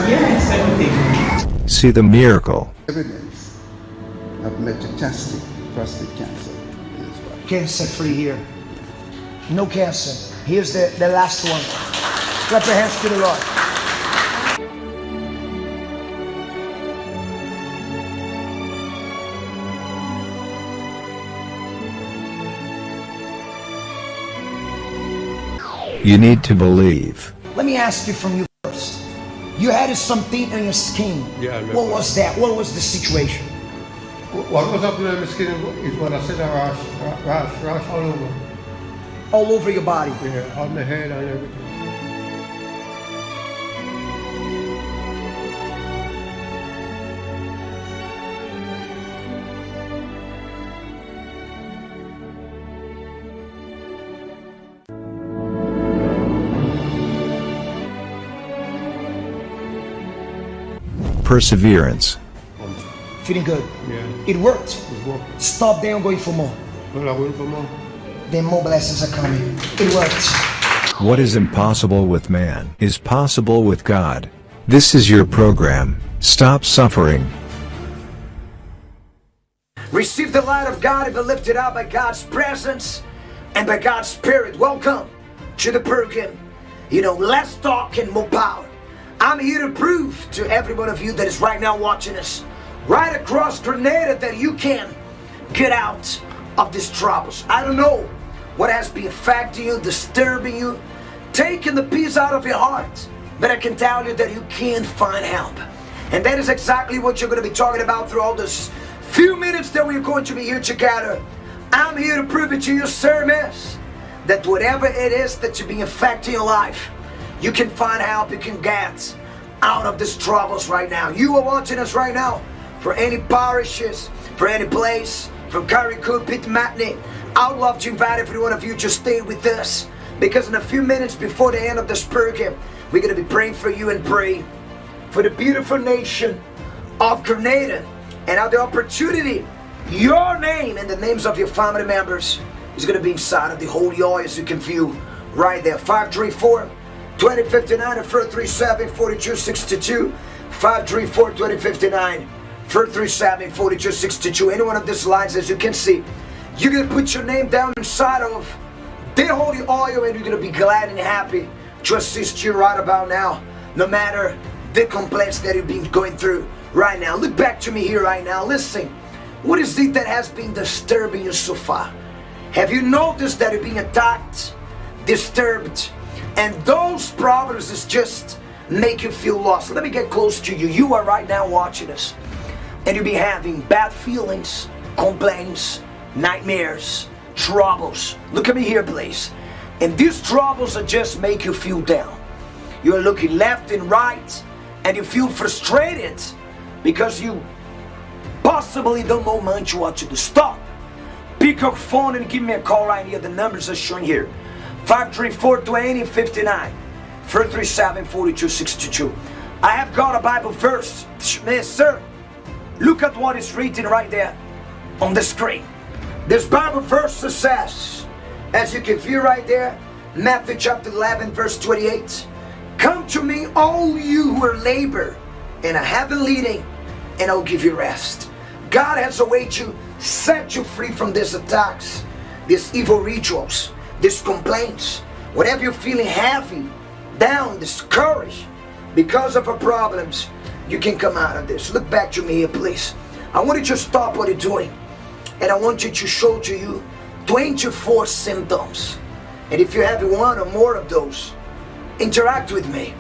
here and everything. See the miracle. Evidence of metastatic prostate cancer. Cancer free here. No cancer. Here's the last one. Clap your hands to the Lord. You need to believe. Let me ask you from you first. You had something on your skin. Yeah, I remember. What was that? What was the situation? What was happening on my skin is when I said a rash all over. All over your body? Yeah, on the head and everything. Perseverance. Feeling good? Yeah. It worked? It worked. Stop there and going for more. Well, I'm going for more. Then more blessings are coming. It worked. What is impossible with man is possible with God. This is your program. Stop suffering. Receive the light of God and be lifted up by God's presence and by God's Spirit. Welcome to the program. Less talk and more power. I'm here to prove to every one of you that is right now watching us, right across Grenada, that you can get out of these troubles. I don't know what has been affecting you, disturbing you, taking the peace out of your heart, but I can tell you that you can find help. And that is exactly what you're going to be talking about throughout this few minutes that we're going to be here together. I'm here to prove it to you, sir, miss, that whatever it is that you've been affecting your life, you can find help, you can get out of these troubles right now. You are watching us right now for any parishes, for any place, from Carriacou, Pitmatney. I would love to invite every one of you to stay with us, because in a few minutes before the end of this program, we're going to be praying for you and pray for the beautiful nation of Grenada, and how the opportunity, your name and the names of your family members is going to be inside of the holy oil, as you can view right there. 534-2059 and 437-4262. 534-2059, 437-4262. Any one of these lines, as you can see, you're going to put your name down inside of the holy oil, and you're going to be glad and happy to assist you right about now, no matter the complaints that you've been going through right now. Look back to me here right now. Listen, what is it that has been disturbing you so far? Have you noticed that you're being attacked, disturbed, and those problems is just make you feel lost? Let me get close to you. You are right now watching us, and you'll be having bad feelings, complaints, nightmares, troubles. Look at me here, please. And these troubles are just make you feel down. You're looking left and right, and you feel frustrated because you possibly don't know much what to do. Stop. Pick up your phone and give me a call right here. The numbers are showing here. 534-2059, 437-4262. I have got a Bible verse. Yes, sir. Look at what is written right there on the screen. This Bible verse says, as you can view right there, Matthew chapter 11, verse 28. Come to me, all you who are labor and are heavy laden, and I'll give you rest. God has a way to set you free from these attacks, these evil rituals, these complaints. Whatever you're feeling heavy, down, discouraged because of our problems, you can come out of this. Look back to me here, please. I want you to stop what you're doing, and I want you to show to you 24 symptoms. And if you have one or more of those, interact with me.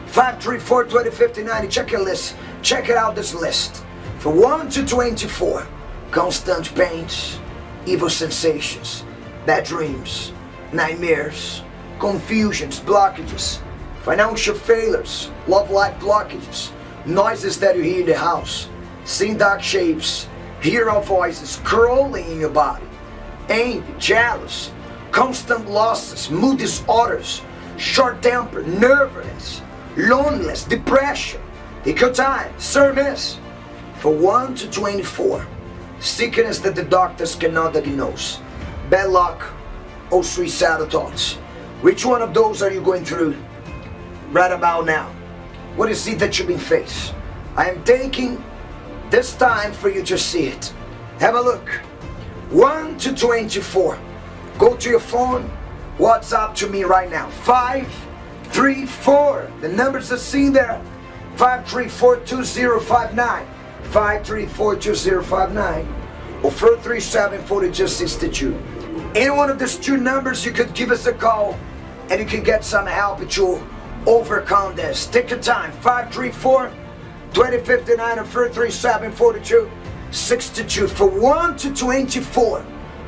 534-2059, check your list. Check it out, this list. For 1 to 24, constant pains, evil sensations, bad dreams, nightmares, confusions, blockages, financial failures, love life blockages, noises that you hear in the house, seeing dark shapes, hear our voices crawling in your body, envy, jealous, constant losses, mood disorders, short temper, nervousness, loneliness, depression. Take your time, sir, miss. For 1 to 24, sickness that the doctors cannot diagnose, bad luck, or suicidal thoughts. Which one of those are you going through right about now? What is it that you've been faced? I am taking this time for you to see it. Have a look. 1 to 24. Go to your phone. WhatsApp to me right now. 534. The numbers are seen there. 534-2059. 534-2059. Or 437-4262. Any one of these two numbers, you could give us a call and you can get some help to overcome this. Take your time. 534-2059 or 437-4262. For 1 to 24.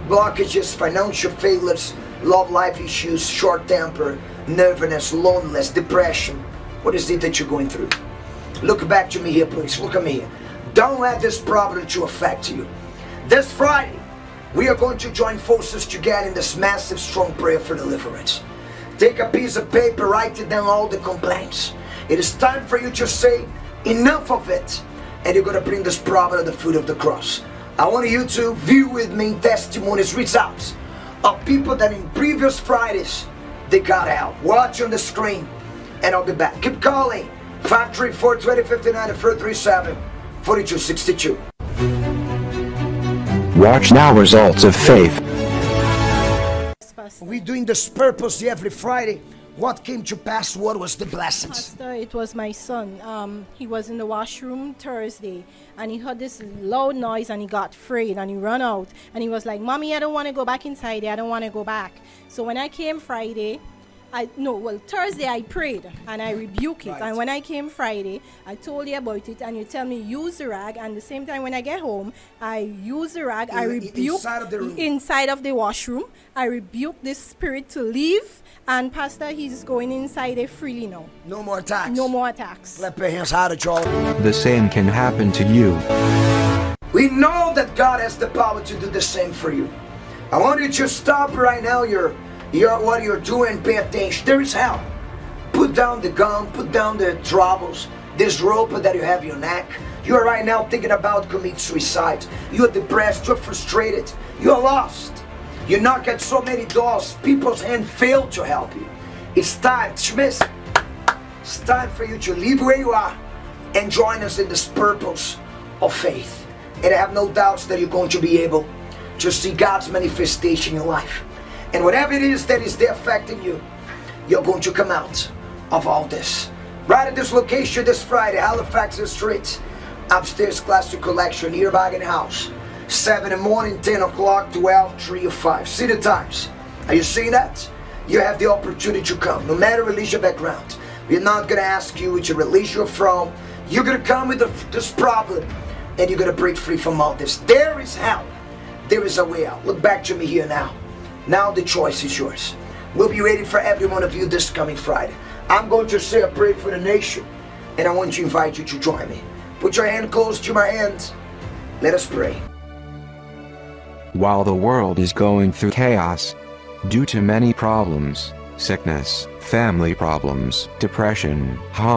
Blockages, financial failures, love life issues, short temper, nervousness, loneliness, depression. What is it that you're going through? Look back to me here, please. Look at me here. Don't let this problem to affect you. This Friday, we are going to join forces together in this massive, strong prayer for deliverance. Take a piece of paper, write it down all the complaints. It is time for you to say enough of it, and you're going to bring this problem to the foot of the cross. I want you to view with me testimonies, results of people that in previous Fridays, they got help. Watch on the screen, and I'll be back. Keep calling. 534-2059 and 437-4262. Watch now results of faith. We're doing this purposely every Friday. What came to pass? What was the blessings? Pastor, it was my son. He was in the washroom Thursday and he heard this loud noise and he got afraid and he ran out and he was like, Mommy, I don't want to go back inside there. I don't want to go back. So when I came Friday, Thursday I prayed and I rebuked it. Right. And when I came Friday, I told you about it and you tell me use the rag, and the same time when I get home, I use the rag, I rebuke inside of the washroom. I rebuke this spirit to leave, and Pastor, he's going inside there freely now. No more attacks. No more attacks. Clap your hands hard at y'all. The same can happen to you. We know that God has the power to do the same for you. I want you to stop right now what you're doing, pay attention. There is help. Put down the gun, put down the troubles, this rope that you have in your neck. You are right now thinking about commit suicide. You're depressed, you're frustrated, you're lost. You knock at so many doors, people's hand fail to help you. It's time, Schmidt. It's time for you to leave where you are and join us in this purpose of faith. And I have no doubts that you're going to be able to see God's manifestation in your life. And whatever it is that is there affecting you, you're going to come out of all this. Right at this location this Friday, Halifax Street, upstairs Classic Collection, near Bargain House. 7 in the morning, 10 o'clock, 12, 3 or 5. See the times. Are you seeing that? You have the opportunity to come, no matter religious background. We're not going to ask you which religion you're from. You're going to come with this problem, and you're going to break free from all this. There is help. There is a way out. Look back to me here now. Now the choice is yours. We'll be ready for every one of you this coming Friday. I'm going to say a prayer for the nation, and I want to invite you to join me. Put your hand close to my hand. Let us pray. While the world is going through chaos, due to many problems, sickness, family problems, depression, hunger,